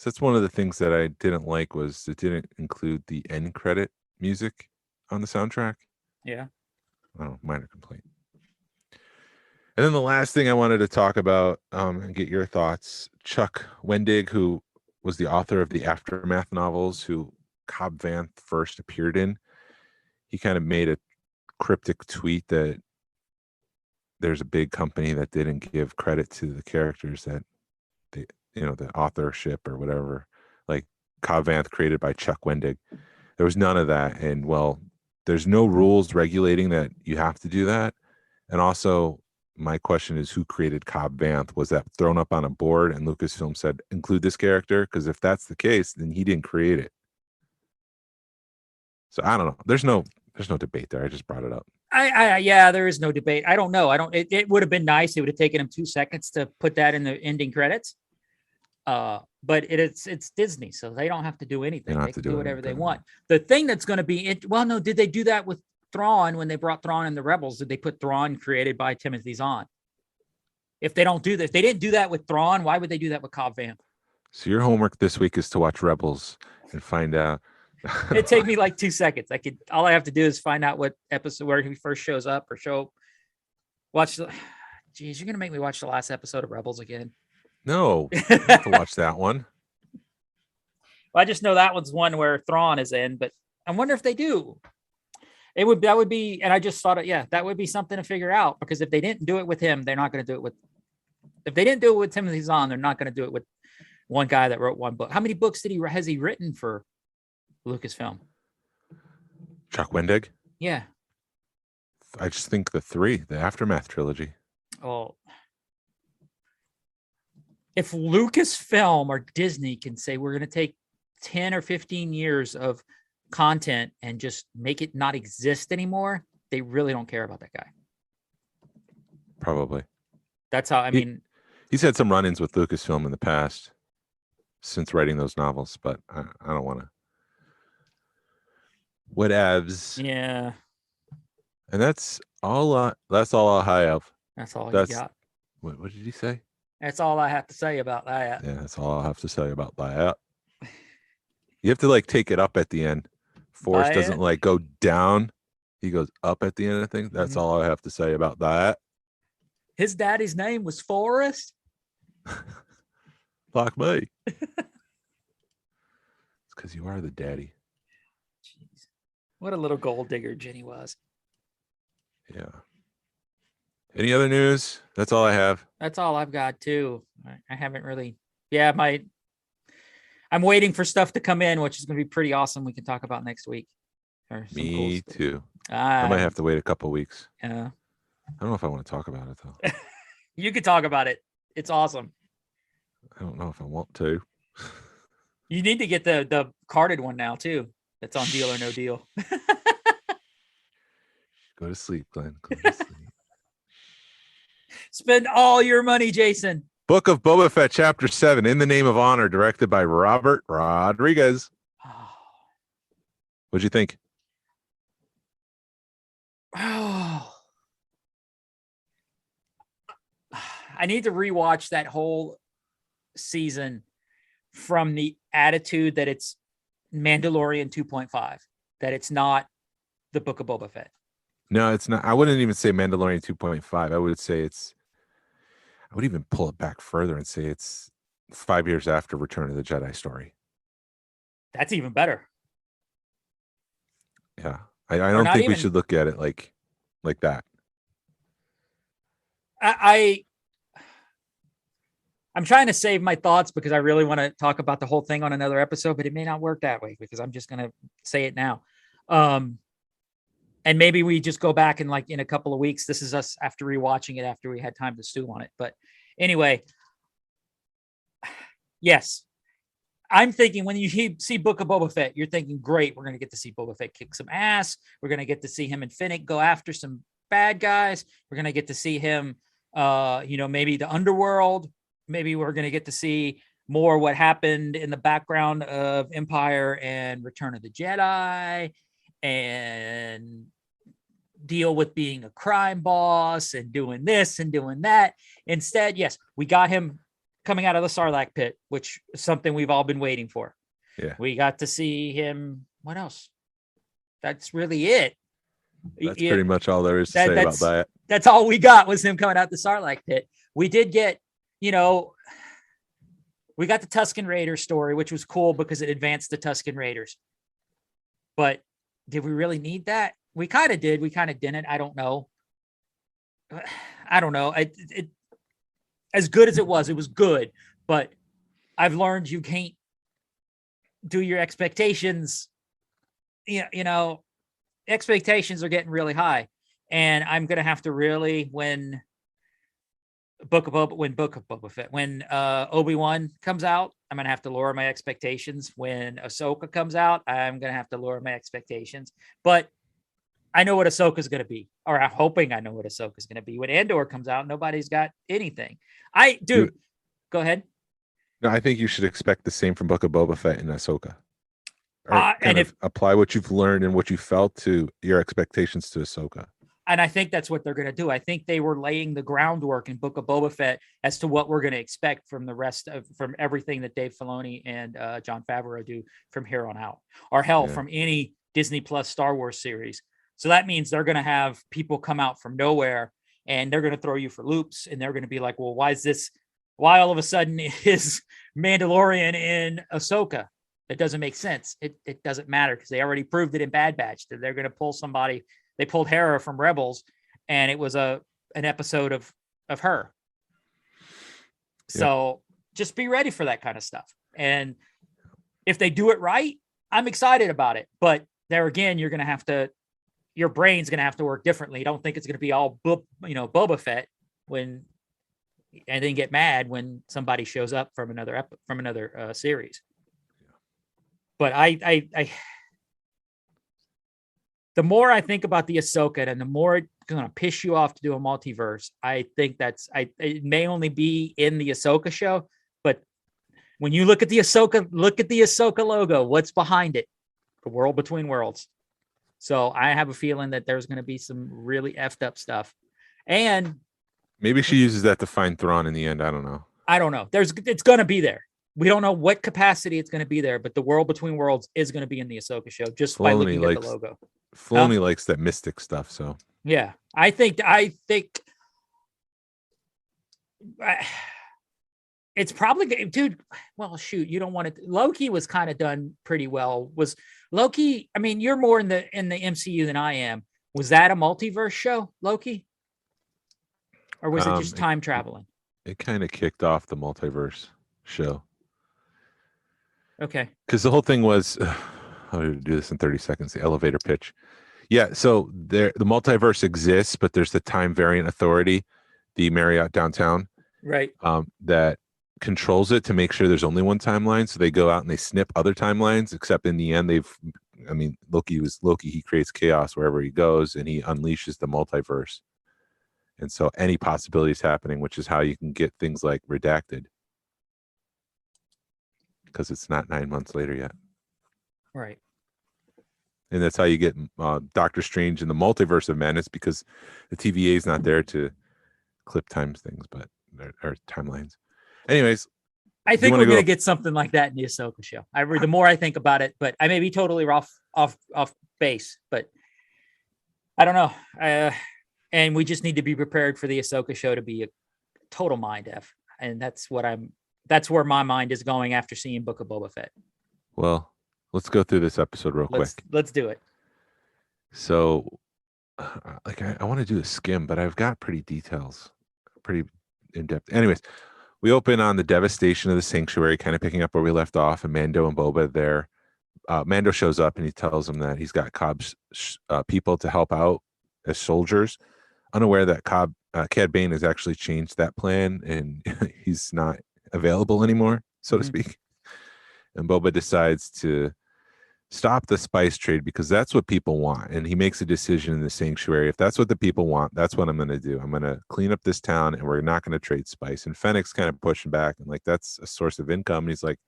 that's one of the things that I didn't like, was it didn't include the end credit music on the soundtrack. Yeah. Oh, minor complaint. And then the last thing I wanted to talk about and get your thoughts, Chuck Wendig, who was the author of the Aftermath novels, who Cobb Vanth first appeared in, he kind of made a cryptic tweet that there's a big company that didn't give credit to the characters that they, you know, the authorship or whatever, like Cobb Vanth created by Chuck Wendig. There was none of that. And well, there's no rules regulating that you have to do that. And also, my question is, who created Cobb Vanth? Was that thrown up on a board and Lucasfilm said, include this character? Because if that's the case, then he didn't create it. So I don't know. There's no debate there. I just brought it up. Yeah, there is no debate. I don't know. It would have been nice. It would have taken him 2 seconds to put that in the ending credits. But it's Disney, so they don't have to do anything. They can do whatever they want. The thing that's going to be did they do that with Thrawn when they brought Thrawn in the Rebels? Did they put Thrawn created by Timothy Zahn? If they don't do that, if they didn't do that with Thrawn, why would they do that with Cobb Vanth? So your homework this week is to watch Rebels and find out. It'd take me like 2 seconds. All I have to do is find out what episode where he first shows up, or watch the. Geez, you're gonna make me watch the last episode of Rebels again. No, I have to watch that one. Well, I just know that one's one where Thrawn is in, but I wonder if they do. That would be, and I just thought that would be something to figure out, because if they didn't do it with him, they're not going to do it with. If they didn't do it with Timothy Zahn, they're not going to do it with one guy that wrote one book. How many books has he written for Lucasfilm? Chuck Wendig? Yeah. I just think the Aftermath trilogy. Oh. If Lucasfilm or Disney can say we're going to take 10 or 15 years of content and just make it not exist anymore, they really don't care about that guy. Probably. That's how, I mean. He's had some run-ins with Lucasfilm in the past since writing those novels, but I don't want to. Whatevs. Yeah. And that's all I have. That's all you got. What did he say? That's all I have to say about that. Yeah, that's all I'll have to say about that. You have to take it up at the end. Force doesn't go down. He goes up at the end of things. That's all I have to say about that. His daddy's name was Forrest. Like me. It's because you are the daddy. Jeez. What a little gold digger Jenny was. Yeah. Any other news? That's all I have. That's all I've got too. I haven't really. Yeah, I'm waiting for stuff to come in, which is going to be pretty awesome. We can talk about next week. Me too. I might have to wait a couple weeks. Yeah. I don't know if I want to talk about it though. You could talk about it. It's awesome. I don't know if I want to. You need to get the carded one now too. That's on Deal or No Deal. Go to sleep, Glenn. Go to sleep. Spend all your money, Jason. Book of Boba Fett, Chapter 7, In the Name of Honor, directed by Robert Rodriguez. What'd you think? Oh, I need to rewatch that whole season from the attitude that it's Mandalorian 2.5, that it's not the Book of Boba Fett. No, it's not. I wouldn't even say Mandalorian 2.5. I would even pull it back further and say it's 5 years after Return of the Jedi story. That's even better. Yeah. I don't think we should look at it like that. I'm trying to save my thoughts because I really want to talk about the whole thing on another episode, but it may not work that way because I'm just going to say it now. And maybe we just go back and like in a couple of weeks, this is us after rewatching it after we had time to stew on it. But anyway, yes, I'm thinking when you see Book of Boba Fett, you're thinking, great, we're going to get to see Boba Fett kick some ass. We're going to get to see him and Finnick go after some bad guys. We're going to get to see him, maybe the underworld. Maybe we're going to get to see more what happened in the background of Empire and Return of the Jedi and deal with being a crime boss and doing this and doing that. Instead, yes, we got him coming out of the Sarlacc pit, which is something we've all been waiting for. Yeah. We got to see him. What else? That's really it. That's pretty much all there is to say about that. That's all we got was him coming out the Sarlacc pit. We did get, we got the Tusken Raiders story, which was cool because it advanced the Tusken Raiders. But did we really need that? We kind of did. We kind of didn't. I don't know. It as good as it was good. But I've learned you can't do your expectations. Expectations are getting really high. And I'm going to have to really, when Obi-Wan comes out, I'm going to have to lower my expectations. When Ahsoka comes out, I'm going to have to lower my expectations. But I know what Ahsoka is going to be, or I'm hoping I know what Ahsoka is going to be. When Andor comes out, nobody's got anything. Go ahead. No, I think you should expect the same from Book of Boba Fett and Ahsoka. Apply what you've learned and what you felt to your expectations to Ahsoka. And I think that's what they're going to do. I think they were laying the groundwork in Book of Boba Fett as to what we're going to expect from from everything that Dave Filoni and Jon Favreau do from here on out, or from any Disney Plus Star Wars series. So that means they're going to have people come out from nowhere and they're going to throw you for loops. And they're going to be like, well, why all of a sudden is Mandalorian in Ahsoka? That doesn't make sense. It doesn't matter because they already proved it in Bad Batch that they're going to pull somebody. They pulled Hera from Rebels and it was an episode of her. So just be ready for that kind of stuff. And if they do it right, I'm excited about it. But there again, your brain's going to have to work differently. Don't think it's going to be all, Boba Fett and then get mad when somebody shows up from another series. But the more I think about the Ahsoka and the more it's going to piss you off to do a multiverse, I think it may only be in the Ahsoka show, but when you look at the Ahsoka logo, what's behind it? The World Between Worlds. So I have a feeling that there's going to be some really effed up stuff. And maybe she uses that to find Thrawn in the end. I don't know. It's going to be there. We don't know what capacity it's going to be there, but the World Between Worlds is going to be in the Ahsoka show just by looking at the logo. Filoni likes that mystic stuff, so yeah, I think it's probably, dude. Well, shoot, you don't want it. Loki was kind of done pretty well. Was Loki? I mean, you're more in the MCU than I am. Was that a multiverse show, Loki, or was it just time traveling? It kind of kicked off the multiverse show. Okay. Because the whole thing was, how do we do this in 30 seconds? The elevator pitch. Yeah. So the multiverse exists, but there's the Time Variant Authority, the Marriott downtown, right? That controls it to make sure there's only one timeline. So they go out and they snip other timelines. Except in the end, Loki was Loki. He creates chaos wherever he goes, and he unleashes the multiverse. And so any possibilities happening, which is how you can get things like redacted. Because it's not 9 months later yet. Right. And that's how you get Doctor Strange in the Multiverse of Madness, because the TVA is not there to clip times things, or timelines. Anyways. I think we're going to get something like that in the Ahsoka show. The more I think about it, but I may be totally off base, but I don't know. And we just need to be prepared for the Ahsoka show to be a total mind F. And that's where my mind is going after seeing Book of Boba Fett. Well, let's go through this episode real quick. Let's do it. So, I want to do a skim, but I've got pretty in depth. Anyways, we open on the devastation of the sanctuary, kind of picking up where we left off, and Mando and Boba are there. Mando shows up and he tells him that he's got Cobb's people to help out as soldiers, unaware that Cad Bane has actually changed that plan and he's not available anymore, so to speak. And Boba decides to stop the spice trade because that's what people want. And he makes a decision in the sanctuary. If that's what the people want, that's what I'm going to do. I'm going to clean up this town and we're not going to trade spice. And Fennec's kind of pushing back and like, that's a source of income. And he's like,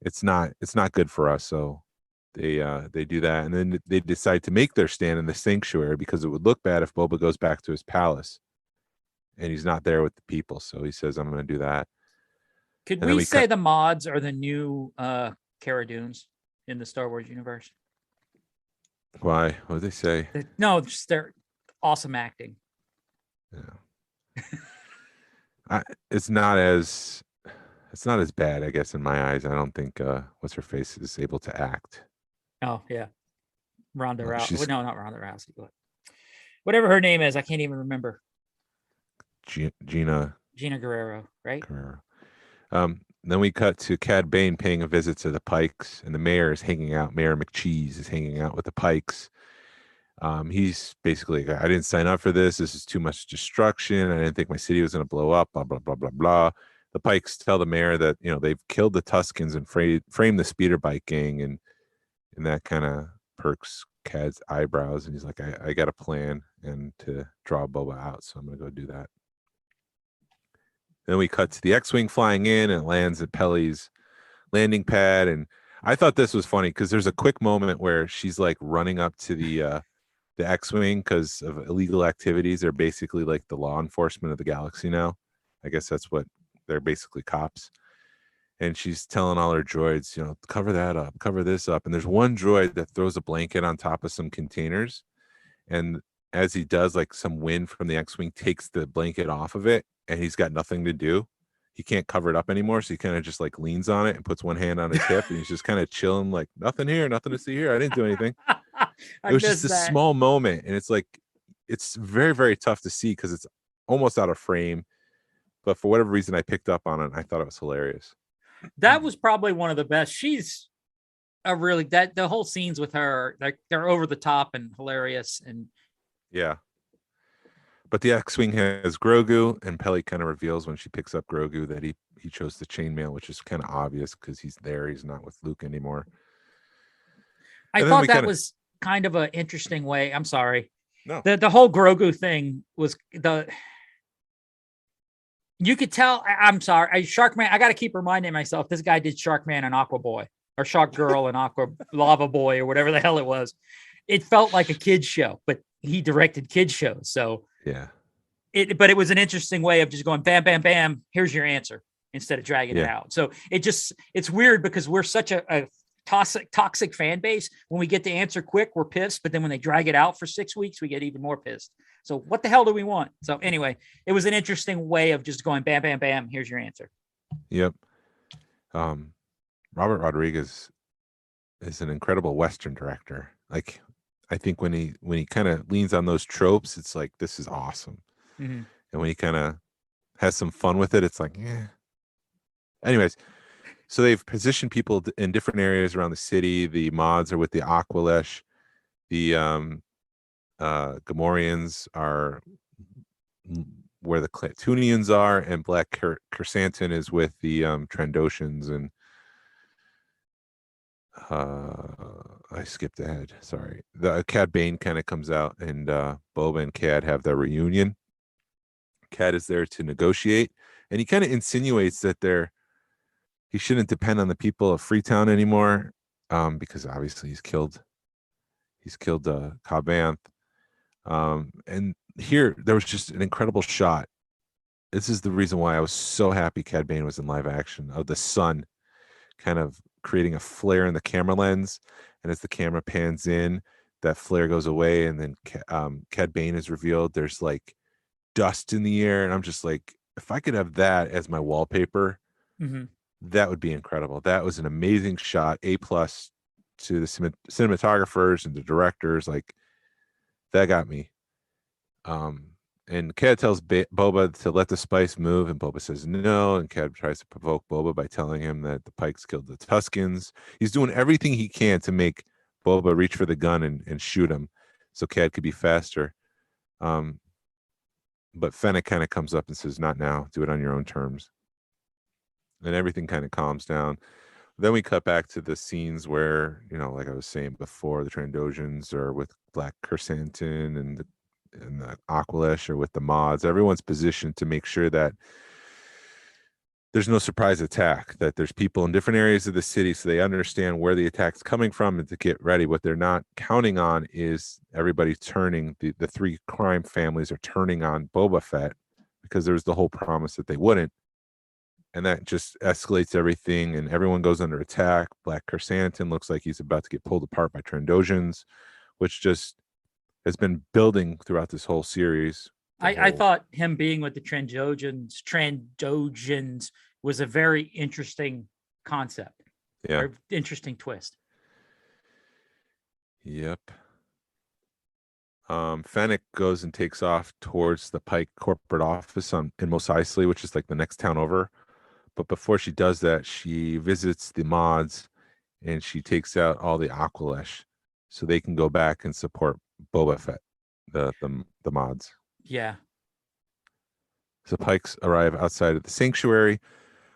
it's not good for us. So they do that. And then they decide to make their stand in the sanctuary because it would look bad if Boba goes back to his palace and he's not there with the people. So he says, I'm going to do that. Could we say the mods are the new Cara Dunes in the Star Wars universe? Why? What did they say? No, just they're awesome acting. Yeah. It's not as bad, I guess, in my eyes. I don't think what's her face is able to act. Oh yeah, Ronda Rousey. No, not Ronda Rousey, but whatever her name is, I can't even remember. Gina Guerrero, right? Guerrero. Then we cut to Cad Bane paying a visit to the Pikes, and the mayor is hanging out. Mayor McCheese is hanging out with the Pikes. He's basically, I didn't sign up for this. This is too much destruction. I didn't think my city was going to blow up. Blah blah blah blah blah. The Pikes tell the mayor that they've killed the Tuskens and framed the speeder bike gang, and that kind of perks Cad's eyebrows, and he's like, I got a plan and to draw Boba out, so I'm going to go do that. Then we cut to the X-Wing flying in and it lands at Peli's landing pad. And I thought this was funny because there's a quick moment where she's like running up to the X-Wing because of illegal activities. They're basically like the law enforcement of the galaxy now. I guess that's what they're basically, cops. And she's telling all her droids, cover that up, cover this up. And there's one droid that throws a blanket on top of some containers. And as he does, like some wind from the X-Wing takes the blanket off of it. And he's got nothing to do. He can't cover it up anymore. So he kind of just like leans on it and puts one hand on his hip and he's just kind of chilling, like nothing here, nothing to see here. I didn't do anything. It was just a small moment. And it's like, it's very, very tough to see because it's almost out of frame. But for whatever reason, I picked up on it. And I thought it was hilarious. That was probably one of the best. She's the whole scenes with her, they're over the top and hilarious. And yeah. But the X-Wing has Grogu, and Peli kind of reveals when she picks up Grogu that he chose the chainmail, which is kind of obvious because he's there. He's not with Luke anymore. I thought that was kind of an interesting way. I'm sorry. No. The whole Grogu thing was you could tell. I'm sorry. Sharkman, I got to keep reminding myself this guy did Sharkman and Aqua Boy, or Shark Girl and Aqua Lava Boy, or whatever the hell it was. It felt like a kid's show, but he directed kids shows. So yeah. But it was an interesting way of just going bam, bam, bam. Here's your answer instead of dragging it out. So it's weird because we're such a toxic fan base. When we get the answer quick, we're pissed. But then when they drag it out for 6 weeks, we get even more pissed. So what the hell do we want? So anyway, it was an interesting way of just going bam, bam, bam. Here's your answer. Yep. Robert Rodriguez is an incredible Western director. Like, I think when he kind of leans on those tropes, it's like, this is awesome. Mm-hmm. And when he kind of has some fun with it, it's like, yeah. Anyways, so they've positioned people in different areas around the city. The mods are with the Aqualesh. The Gamorreans are where the Klatooinians are, and Black Krrsantan is with the Trandoshans. And I skipped ahead. Sorry. The Cad Bane kind of comes out, and Boba and Cad have their reunion. Cad is there to negotiate, and he kind of insinuates that he shouldn't depend on the people of Freetown anymore, because obviously he's killed Cobb Vanth. And here there was just an incredible shot. This is the reason why I was so happy Cad Bane was in live action, of the sun kind of creating a flare in the camera lens, and as the camera pans in, that flare goes away, and then Cad Bane is revealed. There's like dust in the air, and I'm just like, if I could have that as my wallpaper, that would be incredible. That was an amazing shot. A+ to the cinematographers and the directors. Like, that got me. And Cad tells Boba to let the spice move, and Boba says no. And Cad tries to provoke Boba by telling him that the Pikes killed the Tuskens. He's doing everything he can to make Boba reach for the gun and shoot him, so Cad could be faster. But Fennec kind of comes up and says, "Not now. Do it on your own terms." And everything kind of calms down. Then we cut back to the scenes where, like I was saying before, the Trandoshans are with Black Krrsantan and the Aqualish are with the mods. Everyone's positioned to make sure that there's no surprise attack, that there's people in different areas of the city so they understand where the attack's coming from and to get ready. What they're not counting on is everybody turning, the three crime families are turning on Boba Fett, because there's the whole promise that they wouldn't. And that just escalates everything, and everyone goes under attack. Black Krrsantan looks like he's about to get pulled apart by Trandoshans, which just has been building throughout this whole series. I thought him being with the Trandoshans was a very interesting concept. Yeah. Or interesting twist. Yep. Fennec goes and takes off towards the Pike corporate office in Mos Eisley, which is like the next town over. But before she does that, she visits the mods and she takes out all the Aqualish so they can go back and support Boba Fett, the mods. Yeah. So Pikes arrive outside of the sanctuary.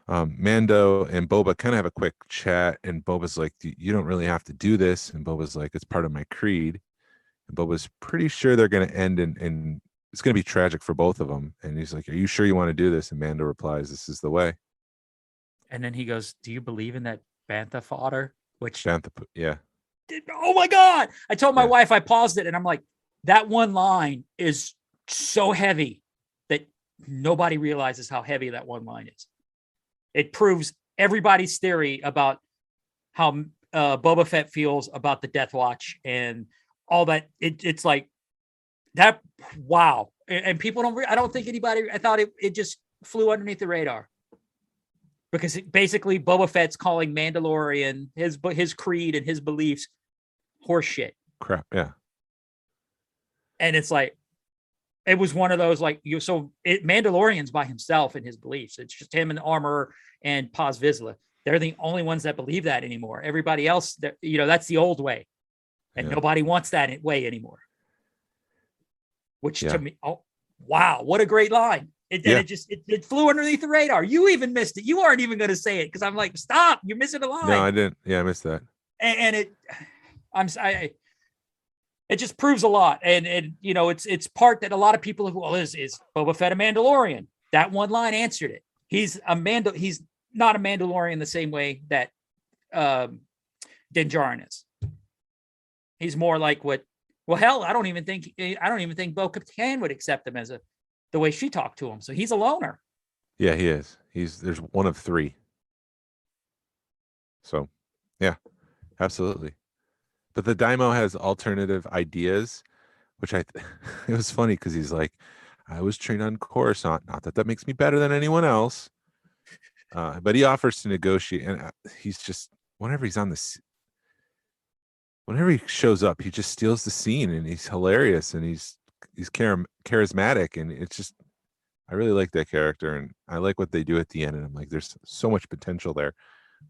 Mando and Boba kind of have a quick chat, and Boba's like, "You don't really have to do this." And Boba's like, "It's part of my creed." And Boba's pretty sure they're going to end and it's going to be tragic for both of them. And he's like, "Are you sure you want to do this?" And Mando replies, "This is the way." And then he goes, "Do you believe in that bantha fodder?" Which, yeah. Oh my God. I told my wife, I paused it, and I'm like, that one line is so heavy that nobody realizes how heavy that one line is. It proves everybody's theory about how Boba Fett feels about the Death Watch and all that. It's like that. Wow. And people I don't think anybody, I thought it just flew underneath the radar. Because basically Boba Fett's calling Mandalorian, his creed and his beliefs, horseshit. Crap, yeah. And it's like, it was one of those Mandalorian's by himself in his beliefs. It's just him and Armor and Paz Vizsla. They're the only ones that believe that anymore. Everybody else, that's the old way. And nobody wants that way anymore. Which to me, oh, wow, what a great line. It flew underneath the radar. You even missed it. You aren't even going to say it because I'm like, stop, you're missing a line. No, I didn't. Yeah, I missed that. And it just proves a lot. And it's part that a lot of people is Boba Fett a Mandalorian? That one line answered it. He's not a Mandalorian the same way that Din Djarin is. He's more like I don't even think Bo-Katan would accept him as the way she talked to him. So he's a loner. Yeah, he is. There's one of three. So, yeah, absolutely. But the Daimo has alternative ideas, which it was funny because he's like, "I was trained on Coruscant. Not that makes me better than anyone else." But he offers to negotiate, and he's just whenever he shows up, he just steals the scene, and he's hilarious, and he's charismatic, and it's just, I really like that character, and I like what they do at the end, and I'm like, there's so much potential there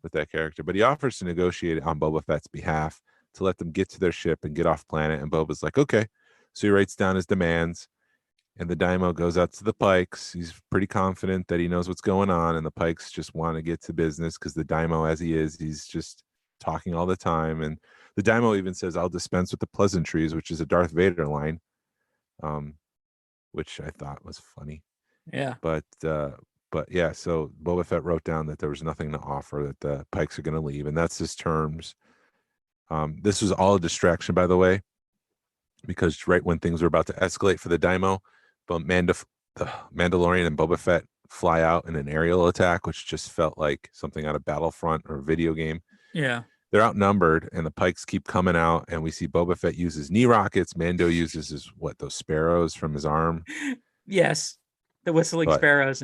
with that character. But he offers to negotiate on Boba Fett's behalf to let them get to their ship and get off planet, and Boba's like, okay. So he writes down his demands, and the Daimo goes out to the Pikes. He's pretty confident that he knows what's going on, and the Pikes just want to get to business because the Daimo, as he is, he's just talking all the time. And the Daimo even says, "I'll dispense with the pleasantries," which is a Darth Vader line, which I thought was funny. Yeah. But yeah, so Boba Fett wrote down that there was nothing to offer, that the Pikes are going to leave, and that's his terms. This was all a distraction, by the way, because right when things were about to escalate for the Daimo, but the Mandalorian and Boba Fett fly out in an aerial attack, which just felt like something out of Battlefront or a video game. Yeah. They're outnumbered, and the Pikes keep coming out, and we see Boba Fett use his knee rockets. Mando uses those sparrows from his arm. Yes, the whistling sparrows.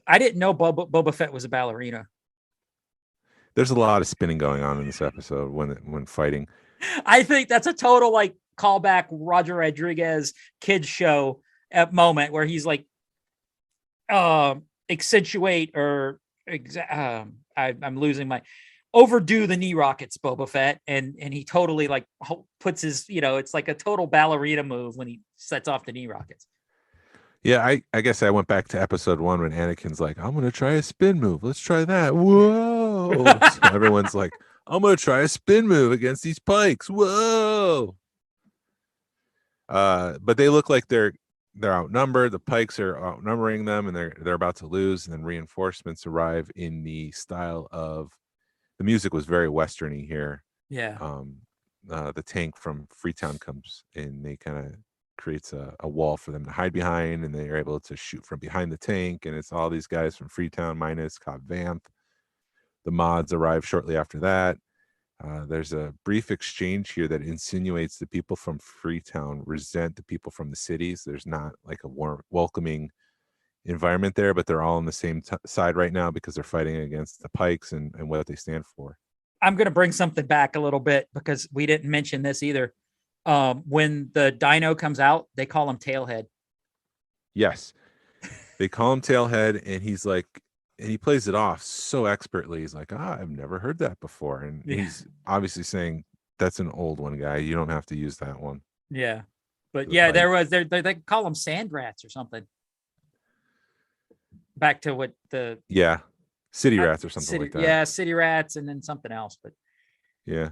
I didn't know Boba Fett was a ballerina. There's a lot of spinning going on in this episode when fighting. I think that's a total callback Roger Rodriguez kids show at moment where he's like, accentuate or I'm losing my overdo the knee rockets, Boba Fett, and he totally like puts his, it's like a total ballerina move when he sets off the knee rockets. Yeah, I guess I went back to episode 1 when Anakin's like, I'm gonna try a spin move. Let's try that. Whoa. So everyone's like, I'm gonna try a spin move against these pikes. Whoa. But they look like they're outnumbered. The pikes are outnumbering them, and they're about to lose. And then reinforcements arrive in the style of the music was very westerny here. Yeah. The tank from Freetown comes in. They kind of creates a wall for them to hide behind, and they're able to shoot from behind the tank. And it's all these guys from Freetown minus Cobb Vanth. The mods arrive shortly after that. There's a brief exchange here that insinuates the people from Freetown resent the people from the cities. There's not like a warm, welcoming environment there, but they're all on the same side right now because they're fighting against the Pikes and what they stand for. I'm going to bring something back a little bit because we didn't mention this either. When the dino comes out, they call him Tailhead. Yes. They call him Tailhead, and he's like, and he plays it off so expertly. He's like, I've never heard that before. And he's obviously saying, that's an old one, guy. You don't have to use that one. Yeah. But yeah, they call them sand rats or something. Back to what city rats or something like that. Yeah, city rats and then something else. But yeah.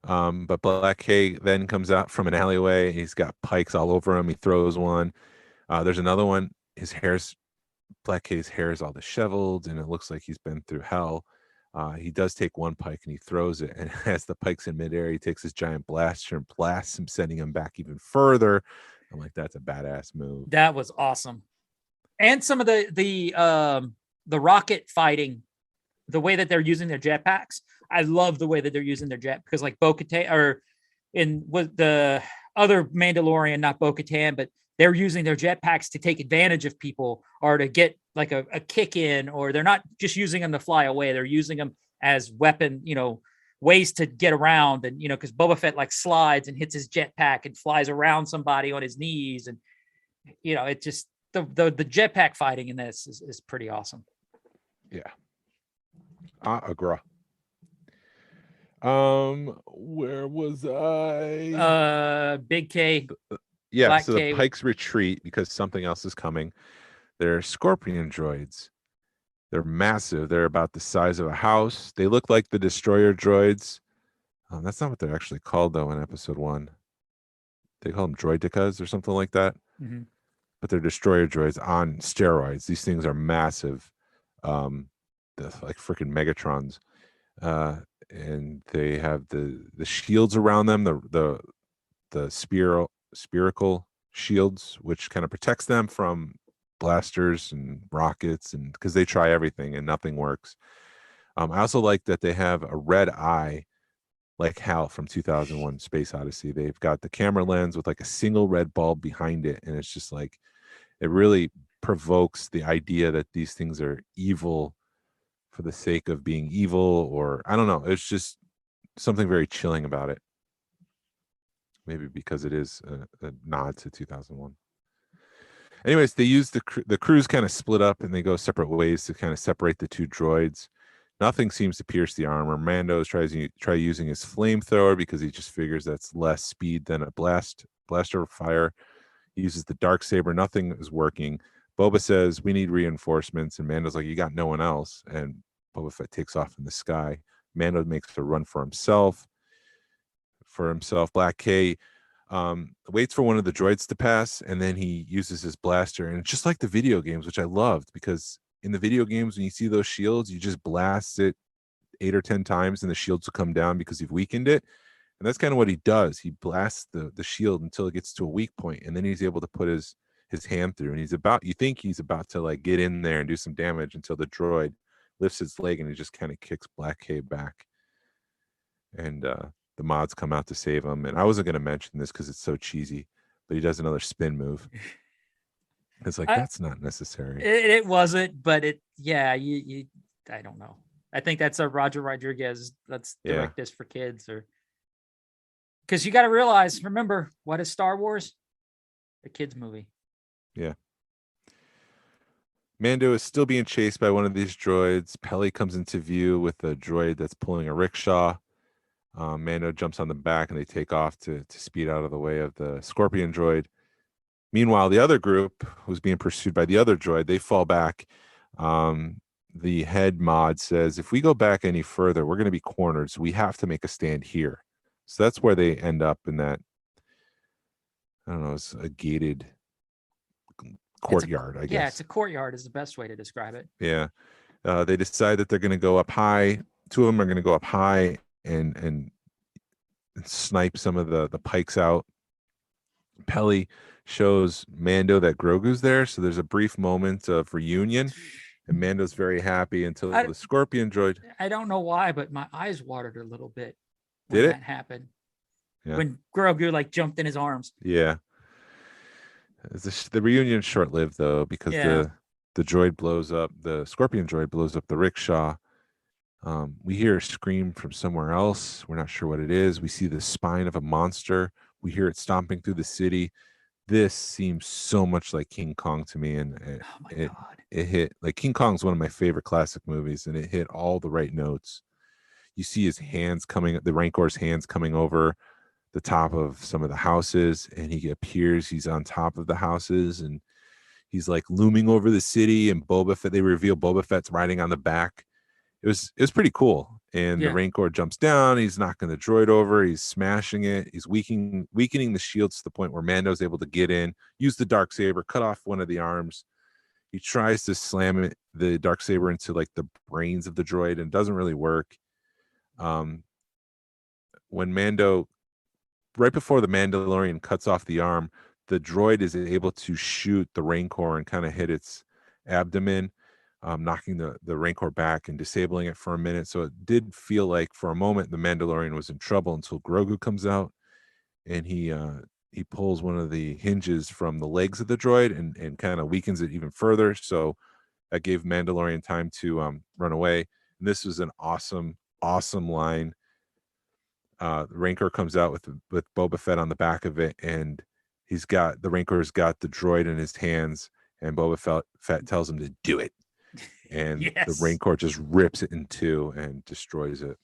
But Black K then comes out from an alleyway. He's got pikes all over him. He throws one. There's another one. Black K's hair is all disheveled, and it looks like he's been through hell. He does take one pike and he throws it, and as the pike's in midair, he takes his giant blaster and blasts him, sending him back even further. I'm like, that's a badass move. That was awesome. And some of the rocket fighting, the way that they're using their jetpacks, I love the way that they're using their jet, because like Bo-Katan, or in with the other Mandalorian, not Bo-Katan, but they're using their jetpacks to take advantage of people or to get like a kick in, or they're not just using them to fly away. They're using them as weapon, ways to get around. And, because Boba Fett like slides and hits his jetpack and flies around somebody on his knees. And, it just, the jetpack fighting in this is pretty awesome. Yeah. I agree. Where was I? Big K. Yeah, Black so K. the Pikes retreat because something else is coming. They're Scorpion droids. They're massive. They're about the size of a house. They look like the Destroyer droids. That's not what they're actually called, though, in Episode 1. They call them droidicas or something like that. Mm-hmm. But they're Destroyer droids on steroids. These things are massive. They're like freaking Megatrons. And they have the shields around them, the spherical shields, which kind of protects them from blasters and rockets, and because they try everything and nothing works. I also like that they have a red eye like Hal from 2001 Space Odyssey. They've got the camera lens with like a single red bulb behind it, and it's just like, it really provokes the idea that these things are evil for the sake of being evil, or I don't know, it's just something very chilling about it. Maybe because it is a nod to 2001. Anyways, they use the crews kind of split up, and they go separate ways to kind of separate the two droids. Nothing seems to pierce the armor. Mando tries using his flamethrower because he just figures that's less speed than a blaster fire. He uses the Darksaber. Nothing is working. Boba says, we need reinforcements, and Mando's like, you got no one else. And Boba Fett takes off in the sky. Mando makes a run for himself. Black K waits for one of the droids to pass, and then he uses his blaster. And it's just like the video games, which I loved, because in the video games, when you see those shields, you just blast it 8 or 10 times and the shields will come down because you've weakened it. And that's kind of what he does. He blasts the shield until it gets to a weak point, and then he's able to put his hand through, and you think he's about to like get in there and do some damage until the droid lifts its leg and he just kind of kicks Black K back. And the mods come out to save him. And I wasn't going to mention this because it's so cheesy, but he does another spin move. It's like, that's not necessary. It wasn't, but you I don't know. I think that's a Roger Rodriguez. Let's direct this for kids, or Because you got to realize, remember, what is Star Wars? A kids movie. Yeah. Mando is still being chased by one of these droids. Peli comes into view with a droid that's pulling a rickshaw. Mando jumps on the back and they take off to speed out of the way of the Scorpion droid. Meanwhile, the other group who's being pursued by the other droid, they fall back. The head mod says, if we go back any further, we're going to be cornered. So we have to make a stand here. So that's where they end up in that, I don't know, it's a gated courtyard, I guess. Yeah, it's a courtyard is the best way to describe it. Yeah. They decide that they're going to go up high. Two of them are going to go up high and snipe some of the pikes out. Peli shows Mando that Grogu's there. So there's a brief moment of reunion. And Mando's very happy until the Scorpion droid. I don't know why, but my eyes watered a little bit when Did it? that happened. Yeah. When Grogu like jumped in his arms. Yeah. The reunion's short-lived though, because the droid blows up, the Scorpion droid blows up the rickshaw. We hear a scream from somewhere else. We're not sure what it is. We see the spine of a monster. We hear it stomping through the city. This seems so much like King Kong to me, and God. It hit like King Kong's one of my favorite classic movies, and it hit all the right notes. You see his hands coming, the Rancor's hands coming over the top of some of the houses, and he appears. He's on top of the houses, and he's like looming over the city. And Boba Fett, they reveal Boba Fett's riding on the back. It was pretty cool. And the Rancor jumps down. He's knocking the droid over. He's smashing it. He's weakening the shields to the point where Mando's able to get in, use the Darksaber, cut off one of the arms. He tries to slam the Darksaber into like the brains of the droid, and it doesn't really work. When Mando, right before the Mandalorian cuts off the arm, the droid is able to shoot the Rancor and kind of hit its abdomen, knocking the Rancor back and disabling it for a minute. So it did feel like for a moment the Mandalorian was in trouble until Grogu comes out and he pulls one of the hinges from the legs of the droid and kind of weakens it even further. So that gave Mandalorian time to run away. And this was an awesome line. The Rancor comes out with Boba Fett on the back of it, and the Rancor's got the droid in his hands, and Boba Fett tells him to do it. And the Rancor just rips it in two and destroys it,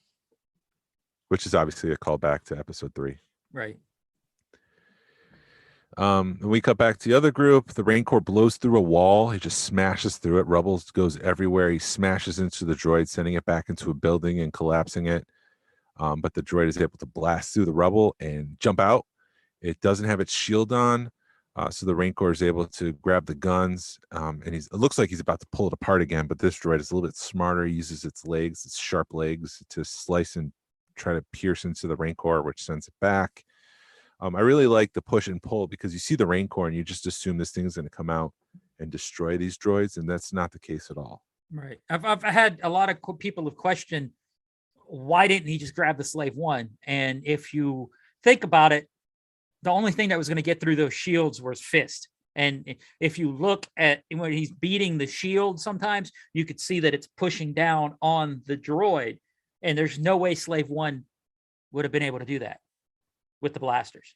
which is obviously a callback to episode 3. Right. We cut back to the other group. The Rancor blows through a wall. He just smashes through it. Rubble goes everywhere. He smashes into the droid, sending it back into a building and collapsing it. But the droid is able to blast through the rubble and jump out. It doesn't have its shield on. So the Rancor is able to grab the guns, and it looks like he's about to pull it apart again, but this droid is a little bit smarter. He uses its sharp legs, to slice and try to pierce into the Rancor, which sends it back. I really like the push and pull, because you see the Rancor and you just assume this thing is going to come out and destroy these droids, and that's not the case at all. Right. I've had a lot of people have questioned, why didn't he just grab the Slave One? And if you think about it, the only thing that was going to get through those shields was fist. And if you look at when he's beating the shield, sometimes you could see that it's pushing down on the droid. And there's no way Slave One would have been able to do that with the blasters.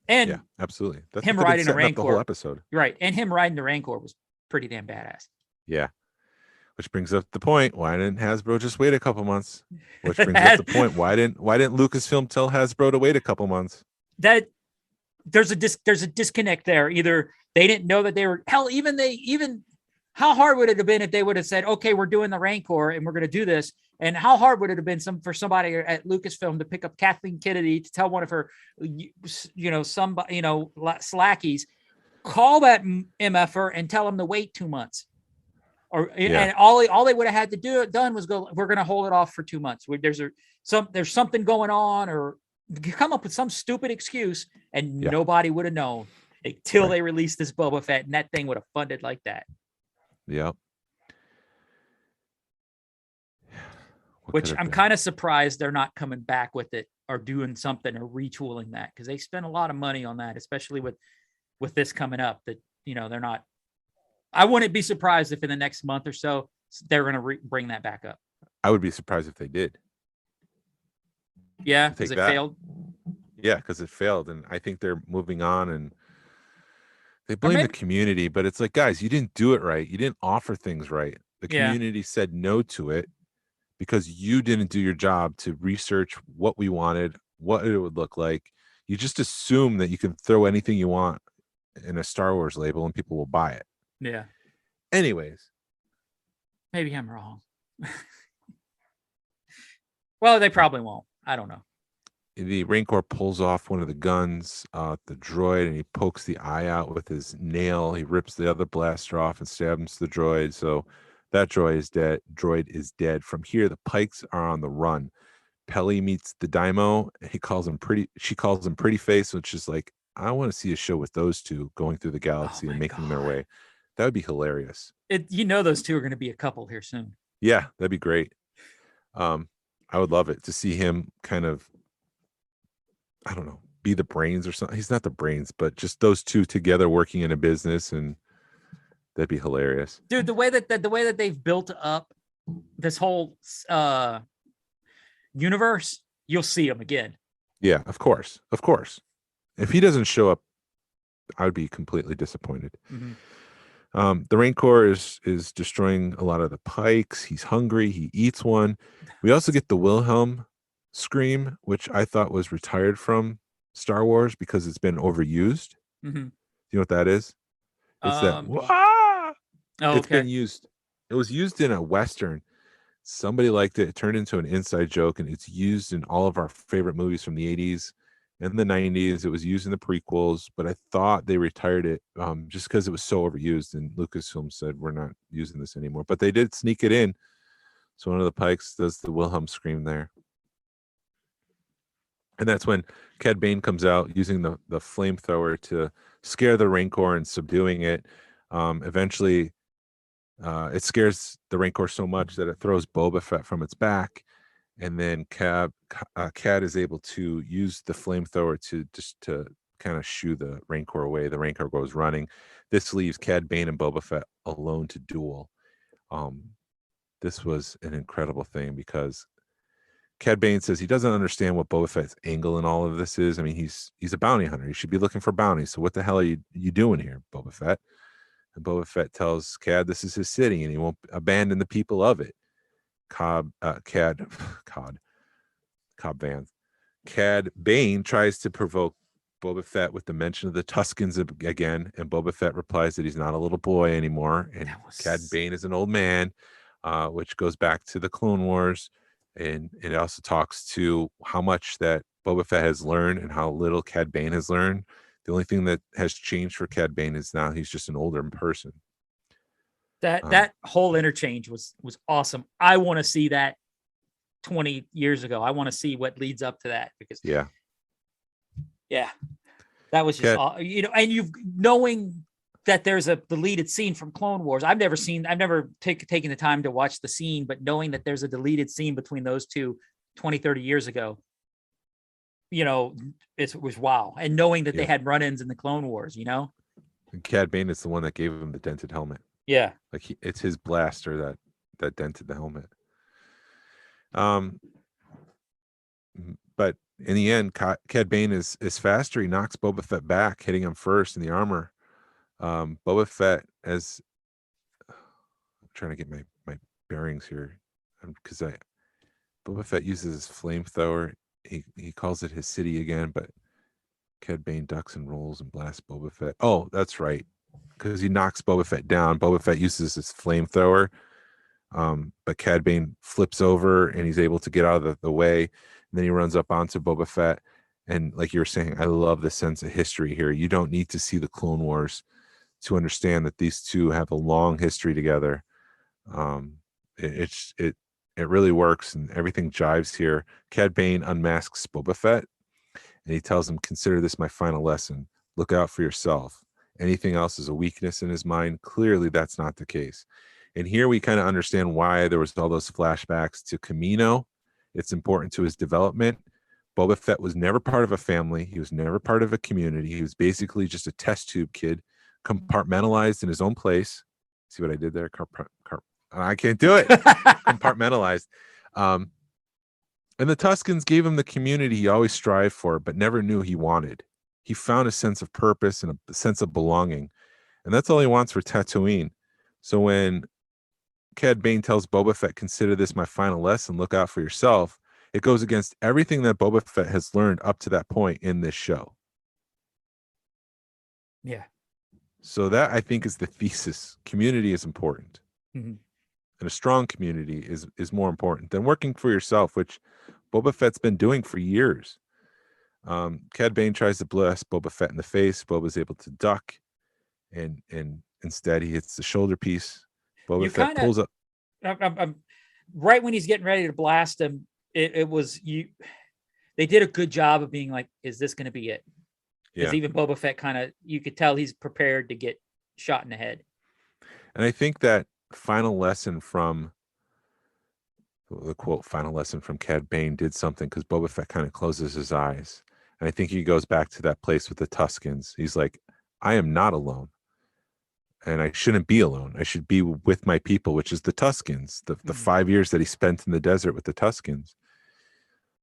And yeah, absolutely. That's him riding a the Rancor. whole episode. Right. And him riding the Rancor was pretty damn badass. Yeah. Which brings up the point, why didn't Hasbro just wait a couple months? Which brings up the point, why didn't Lucasfilm tell Hasbro to wait a couple months? That there's a disconnect there. Either they didn't know that they were even how hard would it have been if they would have said, okay, we're doing the Rancor and we're going to do this. And how hard would it have been for somebody at Lucasfilm to pick up Kathleen Kennedy to tell one of her, slackies, call that MFer and tell them to wait 2 months. And all they would have had to done was go, we're going to hold it off for 2 months. There's something going on, or come up with some stupid excuse, and nobody would have known until they released this Boba Fett, and that thing would have funded like that. Yep. Which I'm kind of surprised they're not coming back with it or doing something or retooling that, because they spent a lot of money on that, especially with this coming up. That they're not. I wouldn't be surprised if in the next month or so they're going to bring that back up. I would be surprised if they did. Yeah, because it failed. Yeah, because it failed, and I think they're moving on, and they Or blame the maybe, community, but it's like, guys, you didn't do it right. You didn't offer things right. The yeah, community said no to it because you didn't do your job to research what we wanted, what it would look like. You just assume that you can throw anything you want in a Star Wars label and people will buy it. yeah. Anyways, Maybe I'm wrong. Well, they probably won't. I don't know. the Rancor pulls off one of the guns, the droid, and he pokes the eye out with his nail. He rips the other blaster off and stabs the droid. So that droid is dead. Droid is dead. From here, the Pikes are on the run. Peli meets the Daimo. He calls him pretty. She calls him Pretty Face, which is like, I want to see a show with those two going through the galaxy and my making their God. way. That would be hilarious. Those two are going to be a couple here soon. Yeah, that'd be great. I would love it to see him kind of, I don't know, be the brains or something. He's not the brains, but just those two together working in a business, and that'd be hilarious. Dude, the way that they've built up this whole universe, you'll see him again. Yeah, of course. Of course. If he doesn't show up, I would be completely disappointed. The Rancor is destroying a lot of the Pikes. He's hungry. He eats one. We also get the Wilhelm scream, which I thought was retired from Star Wars because it's been overused. Do you know what that is? It's that. Wah! Oh, it's been used. It was used in a Western. Somebody liked it. It turned into an inside joke, and it's used in all of our favorite movies from the 80s and the 90s. It was used in the prequels, but I thought they retired it just because it was so overused, and Lucasfilm said, we're not using this anymore. But they did sneak it in. So one of the Pikes does the Wilhelm scream there. And that's when Cad Bane comes out using the flamethrower to scare the Rancor and subduing it. Eventually, it scares the Rancor so much that it throws Boba Fett from its back. And then Cad is able to use the flamethrower to kind of shoo the Rancor away. The Rancor goes running. This leaves Cad Bane and Boba Fett alone to duel. This was an incredible thing because Cad Bane says he doesn't understand what Boba Fett's angle in all of this is. I mean, he's a bounty hunter. He should be looking for bounties. So what the hell are you doing here, Boba Fett? And Boba Fett tells Cad this is his city and he won't abandon the people of it. Cad Bane tries to provoke Boba Fett with the mention of the Tuskens again, and Boba Fett replies that he's not a little boy anymore, and Cad Bane is an old man, which goes back to the Clone Wars, and it also talks to how much that Boba Fett has learned and how little Cad Bane has learned. The only thing that has changed for Cad Bane is now he's just an older person. That whole interchange was awesome. I want to see that 20 years ago. I want to see what leads up to that because yeah, that was just and knowing that there's a deleted scene from Clone Wars. I've never taken the time to watch the scene, but knowing that there's a deleted scene between those two 20, 30 years ago, it was wow. And knowing that they had run-ins in the Clone Wars, And Cad Bane is the one that gave him the dented helmet. Yeah. Like it's his blaster that dented the helmet. But in the end, Cad Bane is faster. He knocks Boba Fett back, hitting him first in the armor. Boba Fett, I'm trying to get my bearings here, because Boba Fett uses his flamethrower. He calls it his city again, but Cad Bane ducks and rolls and blasts Boba Fett. Oh, that's right, because he knocks Boba Fett down. Boba Fett uses his flamethrower, but Cad Bane flips over and he's able to get out of the way. And then he runs up onto Boba Fett. And like you were saying, I love the sense of history here. You don't need to see the Clone Wars to understand that these two have a long history together. It really works, and everything jives here. Cad Bane unmasks Boba Fett, and he tells him, "Consider this my final lesson. Look out for yourself. Anything else is a weakness in his mind. Clearly, that's not the case." And here we kind of understand why there was all those flashbacks to Kamino. It's important to his development. Boba Fett was never part of a family. He was never part of a community. He was basically just a test tube kid, compartmentalized in his own place. See what I did there? I can't do it. Compartmentalized. And the Tuscans gave him the community he always strived for, but never knew he wanted. He found a sense of purpose and a sense of belonging. And that's all he wants for Tatooine. So when Cad Bane tells Boba Fett, consider this my final lesson, look out for yourself, it goes against everything that Boba Fett has learned up to that point in this show. Yeah. So that, I think, is the thesis. Community is important. Mm-hmm. And a strong community is more important than working for yourself, which Boba Fett's been doing for years. Cad Bane tries to blast Boba Fett in the face. Boba's able to duck, and instead he hits the shoulder piece. Boba Fett pulls up. I'm right when he's getting ready to blast him. It was you. They did a good job of being like, "Is this going to be it?" Because even Boba Fett kind of, you could tell he's prepared to get shot in the head. And I think that final lesson from the quote, final lesson from Cad Bane did something, because Boba Fett kind of closes his eyes. And I think he goes back to that place with the Tuscans. He's like, I am not alone. And I shouldn't be alone. I should be with my people, which is the Tuscans, the 5 years that he spent in the desert with the Tuscans.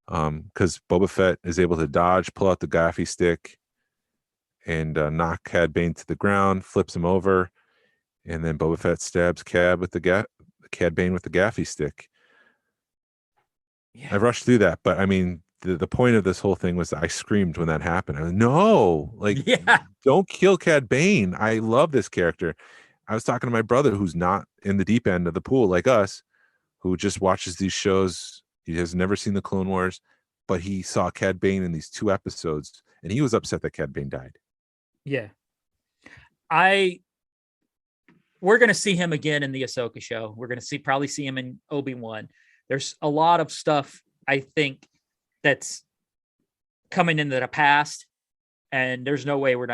Because Boba Fett is able to dodge, pull out the gaffi stick, and knock Cad Bane to the ground, flips him over, and then Boba Fett stabs Cad Bane with the gaffi stick. Yeah. I rushed through that, but I mean, the point of this whole thing was I screamed when that happened. I was, no, like, don't kill Cad Bane. I love this character. I was talking to my brother, who's not in the deep end of the pool like us, who just watches these shows. He has never seen the Clone Wars, but he saw Cad Bane in these 2 episodes, and he was upset that Cad Bane died. Yeah. We're going to see him again in the Ahsoka show. We're going to probably see him in Obi-Wan. There's a lot of stuff, I think, that's coming into the past, and there's no way they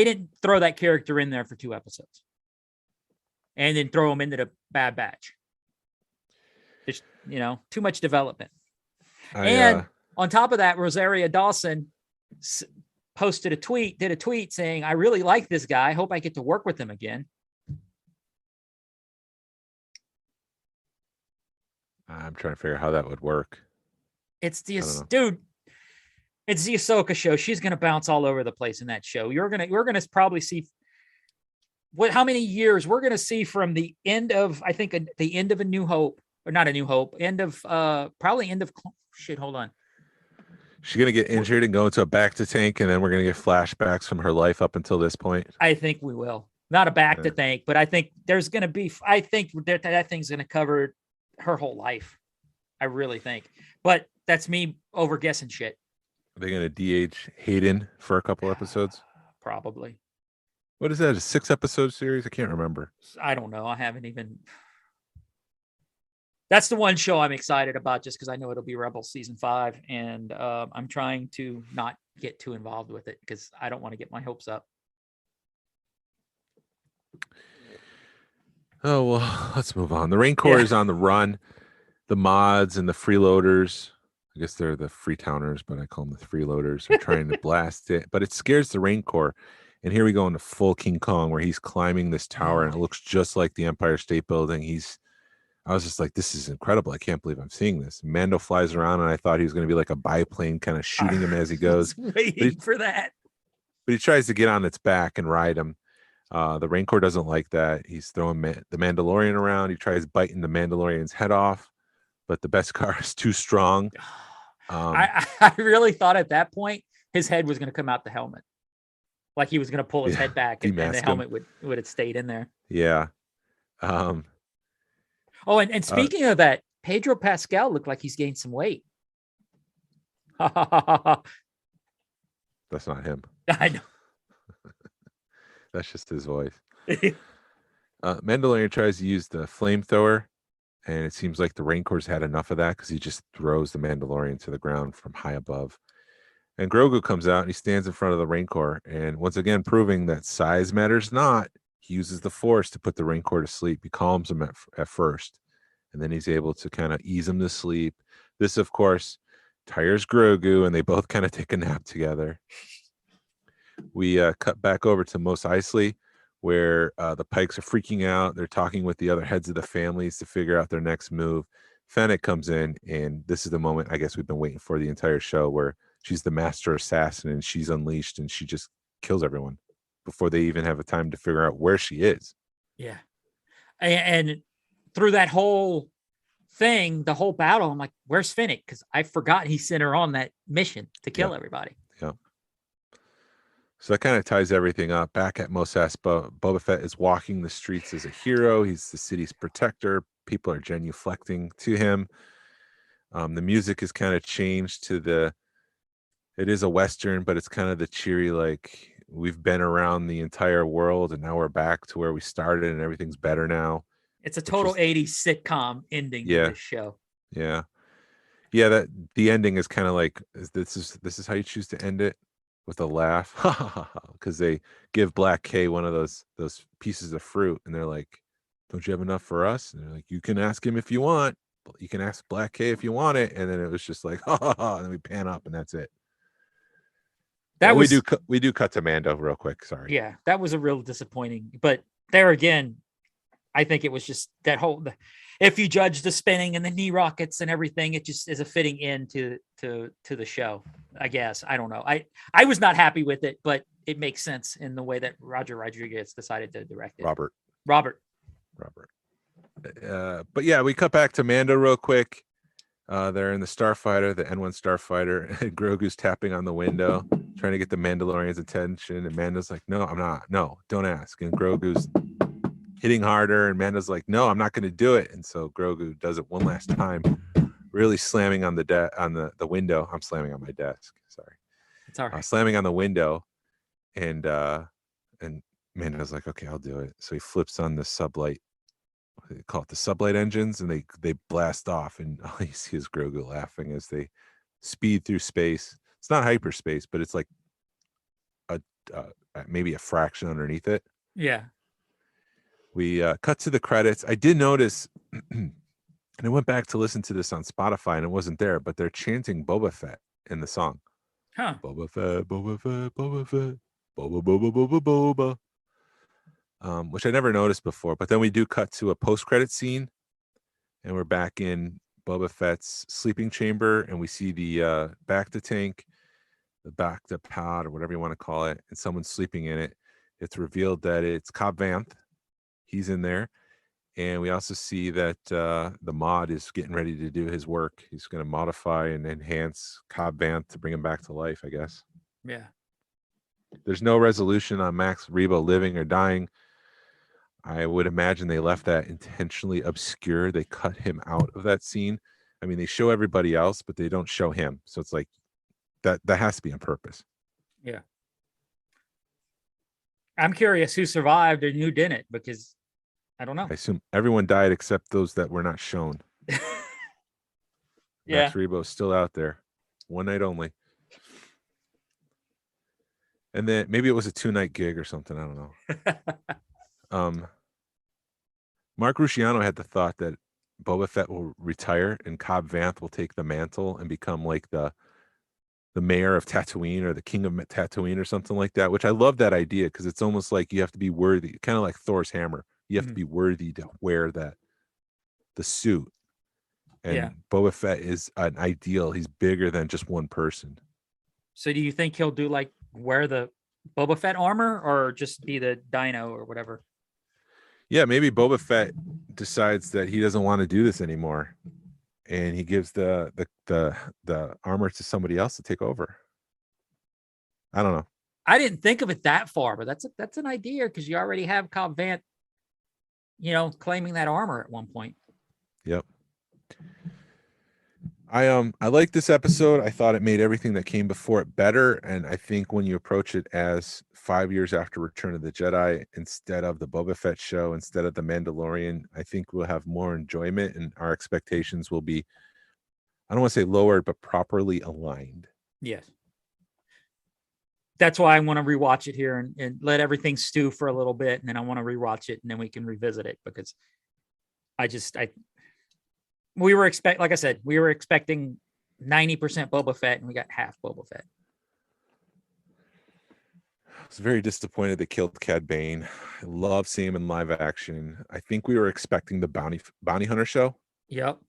didn't throw that character in there for 2 episodes and then throw him into the Bad Batch. It's, too much development. And on top of that, Rosario Dawson did a tweet saying, I really like this guy. I hope I get to work with him again. I'm trying to figure out how that would work. It's the Ahsoka show. She's going to bounce all over the place in that show. We're going to probably see how many years we're going to see from the end of, I think, the end of A New Hope, or not A New Hope, probably end of shit. Hold on. She's going to get injured and go into a Bacta tank, and then we're going to get flashbacks from her life up until this point. I think we will. Not a Bacta tank, but I think there's going to be, I think that thing's going to cover her whole life. I really think. But that's me over guessing shit. Are they going to DH Hayden for a couple episodes? Probably. What is that? A 6-episode series? I can't remember. I don't know. I haven't even. That's the one show I'm excited about, just because I know it'll be Rebels season 5, and I'm trying to not get too involved with it because I don't want to get my hopes up. Oh, well, let's move on. The Rancor is on the run. The mods and the freeloaders, I guess they're the Freetowners, but I call them the freeloaders, are trying to blast it. But it scares the Rancor. And here we go into full King Kong, where he's climbing this tower, and it looks just like the Empire State Building. I was just like, this is incredible. I can't believe I'm seeing this. Mando flies around, and I thought he was going to be like a biplane kind of shooting him as he goes. Waiting for that. But he tries to get on its back and ride him. The Rancor doesn't like that. He's throwing the Mandalorian around. He tries biting the Mandalorian's head off, but the Beskar is too strong. I really thought at that point his head was going to come out the helmet. Like he was going to pull his head back, and the helmet would have stayed in there. Yeah. And speaking of that, Pedro Pascal looked like he's gained some weight. That's not him. I know. That's just his voice. Mandalorian tries to use the flamethrower, and it seems like the Rancor's had enough of that because he just throws the Mandalorian to the ground from high above. And Grogu comes out and he stands in front of the Rancor, and once again proving that size matters not. He uses the Force to put the Rancor to sleep. He calms him at first, and then he's able to kind of ease him to sleep. This, of course, tires Grogu, and they both kind of take a nap together. We cut back over to Mos Eisley, where the Pikes are freaking out. They're talking with the other heads of the families to figure out their next move. Fennec comes in, and this is the moment I guess we've been waiting for the entire show, where she's the master assassin and she's unleashed and she just kills everyone before they even have a time to figure out where she is. Yeah. And through that whole thing, the whole battle, I'm like, where's Fennec? Because I forgot he sent her on that mission to kill everybody. Yeah. So that kind of ties everything up. Back at Mos Espa, Boba Fett is walking the streets as a hero. He's the city's protector. People are genuflecting to him. The music is kind of changed to it is a Western, but it's kind of the cheery, like, we've been around the entire world and now we're back to where we started and everything's better now. It's a total 80s sitcom ending to this show. Yeah. Yeah, that the ending is kind of like, this is how you choose to end it, with a laugh. Because they give Black K one of those pieces of fruit and they're like, don't you have enough for us? And they're like, you can ask him if you want. You can ask Black K if you want it. And then it was just like, and then we pan up and that's it. We do cut to Mando real quick. Sorry. Yeah, that was a real disappointing. But there again, I think it was just that whole. If you judge the spinning and the knee rockets and everything, it just is a fitting end to the show. I guess I don't know. I was not happy with it, but it makes sense in the way that Roger Rodriguez decided to direct it. Robert. But yeah, we cut back to Mando real quick. They're in the Starfighter, the N1 Starfighter, and Grogu's tapping on the window, trying to get the Mandalorian's attention. And Mando's like, no, I'm not. No, don't ask. And Grogu's hitting harder. And Mando's like, no, I'm not going to do it. And so Grogu does it one last time, really slamming on the window. I'm slamming on my desk. Sorry. It's all right. Slamming on the window. And Mando's like, okay, I'll do it. So he flips on the sublight. They call it the sublight engines, and they blast off, and all you see is Grogu laughing as they speed through space. It's not hyperspace, but it's like maybe a fraction underneath it. Yeah. We cut to the credits. I did notice, and I went back to listen to this on Spotify, and it wasn't there, but they're chanting Boba Fett in the song. Huh. Boba Fett, Boba Fett, Boba Fett, Boba, Boba, Boba, Boba. Which I never noticed before. But then we do cut to a post-credit scene, and we're back in Boba Fett's sleeping chamber, and we see the Bacta tank, the Bacta pod, or whatever you want to call it, and someone's sleeping in it. It's revealed that it's Cobb Vanth. He's in there. And we also see that the mod is getting ready to do his work. He's going to modify and enhance Cobb Vanth to bring him back to life, I guess. Yeah. There's no resolution on Max Rebo living or dying. I would imagine they left that intentionally obscure. They cut him out of that scene. I mean, they show everybody else, but they don't show him. So it's like that has to be on purpose. Yeah. I'm curious who survived and who didn't, because I don't know. I assume everyone died except those that were not shown. Yeah. Max Rebo's still out there. One night only. And then maybe it was a 2-night gig or something. I don't know. Mark Rusciano had the thought that Boba Fett will retire and Cobb Vanth will take the mantle and become like the mayor of Tatooine or the king of Tatooine or something like that, which I love that idea, because it's almost like you have to be worthy, kind of like Thor's hammer. You have to be worthy to wear the suit. And Boba Fett is an ideal. He's bigger than just one person. So do you think he'll do like wear the Boba Fett armor or just be the dino or whatever? Yeah, maybe Boba Fett decides that he doesn't want to do this anymore, and he gives the armor to somebody else to take over. I don't know. I didn't think of it that far, but that's an idea, because you already have Cobb Vanth, claiming that armor at one point. Yep. I like this episode. I thought it made everything that came before it better, and I think when you approach it as 5 years after Return of the Jedi, instead of the Boba Fett show, instead of the Mandalorian, I think we'll have more enjoyment, and our expectations will be, I don't want to say lowered, but properly aligned. Yes. That's why I want to rewatch it here and let everything stew for a little bit, and then I want to rewatch it, and then we can revisit it, because we were expecting 90% Boba Fett, and we got half Boba Fett. I was very disappointed they killed Cad Bane. I love seeing him in live action. I think we were expecting the Bounty Hunter show. Yep.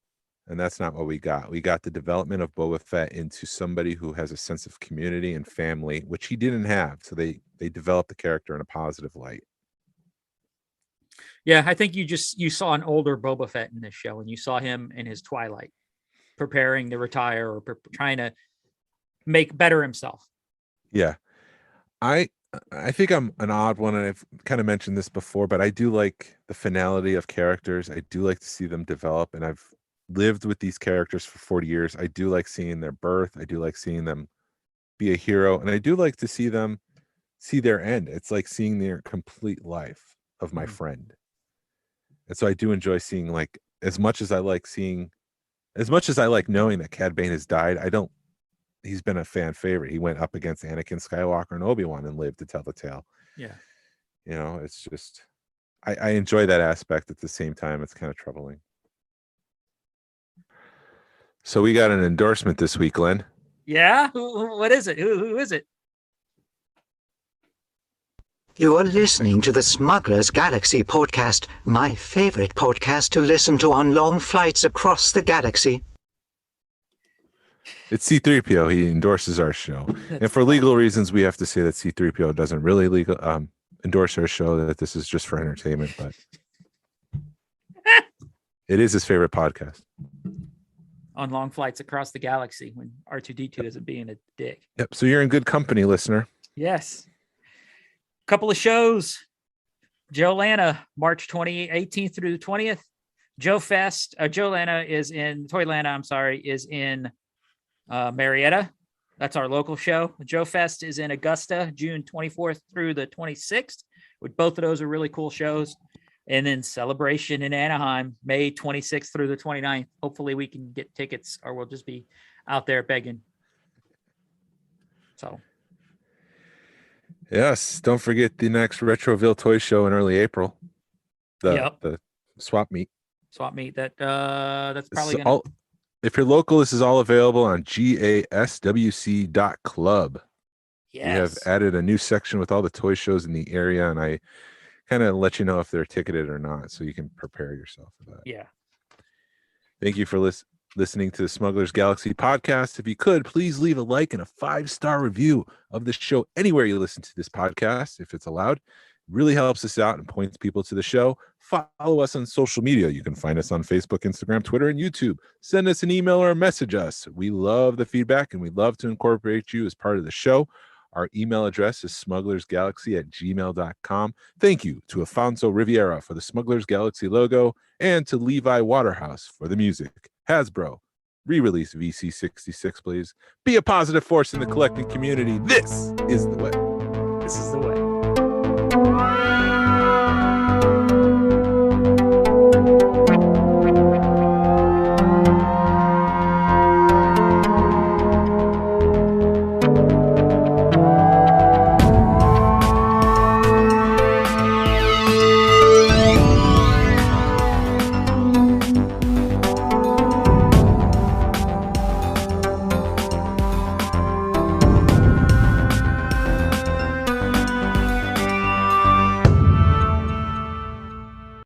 And that's not what we got. We got the development of Boba Fett into somebody who has a sense of community and family, which he didn't have. So they developed the character in a positive light. Yeah, I think you saw an older Boba Fett in this show, and you saw him in his twilight, preparing to retire or trying to make better himself. Yeah. I think I'm an odd one, and I've kind of mentioned this before, but I do like the finality of characters. I do like to see them develop, and I've lived with these characters for 40 years. I do like seeing their birth. I do like seeing them be a hero, and I do like to see them see their end. It's like seeing their complete life of my friend. And so I do enjoy seeing, like, as much as I like knowing that Cad Bane has died, he's been a fan favorite. He went up against Anakin Skywalker and Obi-Wan and lived to tell the tale. Yeah. You know, it's just, I enjoy that aspect. At the same time, it's kind of troubling. So we got an endorsement this week, Glenn. Yeah? What is it? Who is it? You are listening to the Smuggler's Galaxy podcast, my favorite podcast to listen to on long flights across the galaxy. It's C-3PO. He endorses our show. And for legal reasons, we have to say that C-3PO doesn't really endorse our show, that this is just for entertainment, but it is his favorite podcast. On long flights across the galaxy when R2-D2 isn't being a dick. Yep. So you're in good company, listener. Yes. Couple of shows. Joe Lana, March 18th through the 20th. Joe Lana is in Toylanta, is in Marietta. That's our local show. Joe Fest is in Augusta, June 24th through the 26th. With both of those are really cool shows. And then Celebration in Anaheim, May 26th through the 29th. Hopefully we can get tickets, or we'll just be out there begging. So. Yes. Don't forget the next Retroville Toy Show in early April. The swap meet. Swap meet. That's probably going to. If you're local, this is all available on gaswc.club. Yes. We have added a new section with all the toy shows in the area, and I kind of let you know if they're ticketed or not, so you can prepare yourself for that. Yeah. Thank you for listening to the Smuggler's Galaxy podcast. If you could, please leave a like and a 5-star review of the show anywhere you listen to this podcast, if it's allowed. It really helps us out and points people to the show. Follow us on social media. You can find us on Facebook, Instagram, Twitter, and YouTube. Send us an email or message us. We love the feedback, and we'd love to incorporate you as part of the show. Our email address is smugglersgalaxy@gmail.com. Thank you to Afonso Riviera for the Smugglers Galaxy logo, and to Levi Waterhouse for the music. Hasbro, re-release VC66, please. Be a positive force in the collecting community. This is the way. This is the way.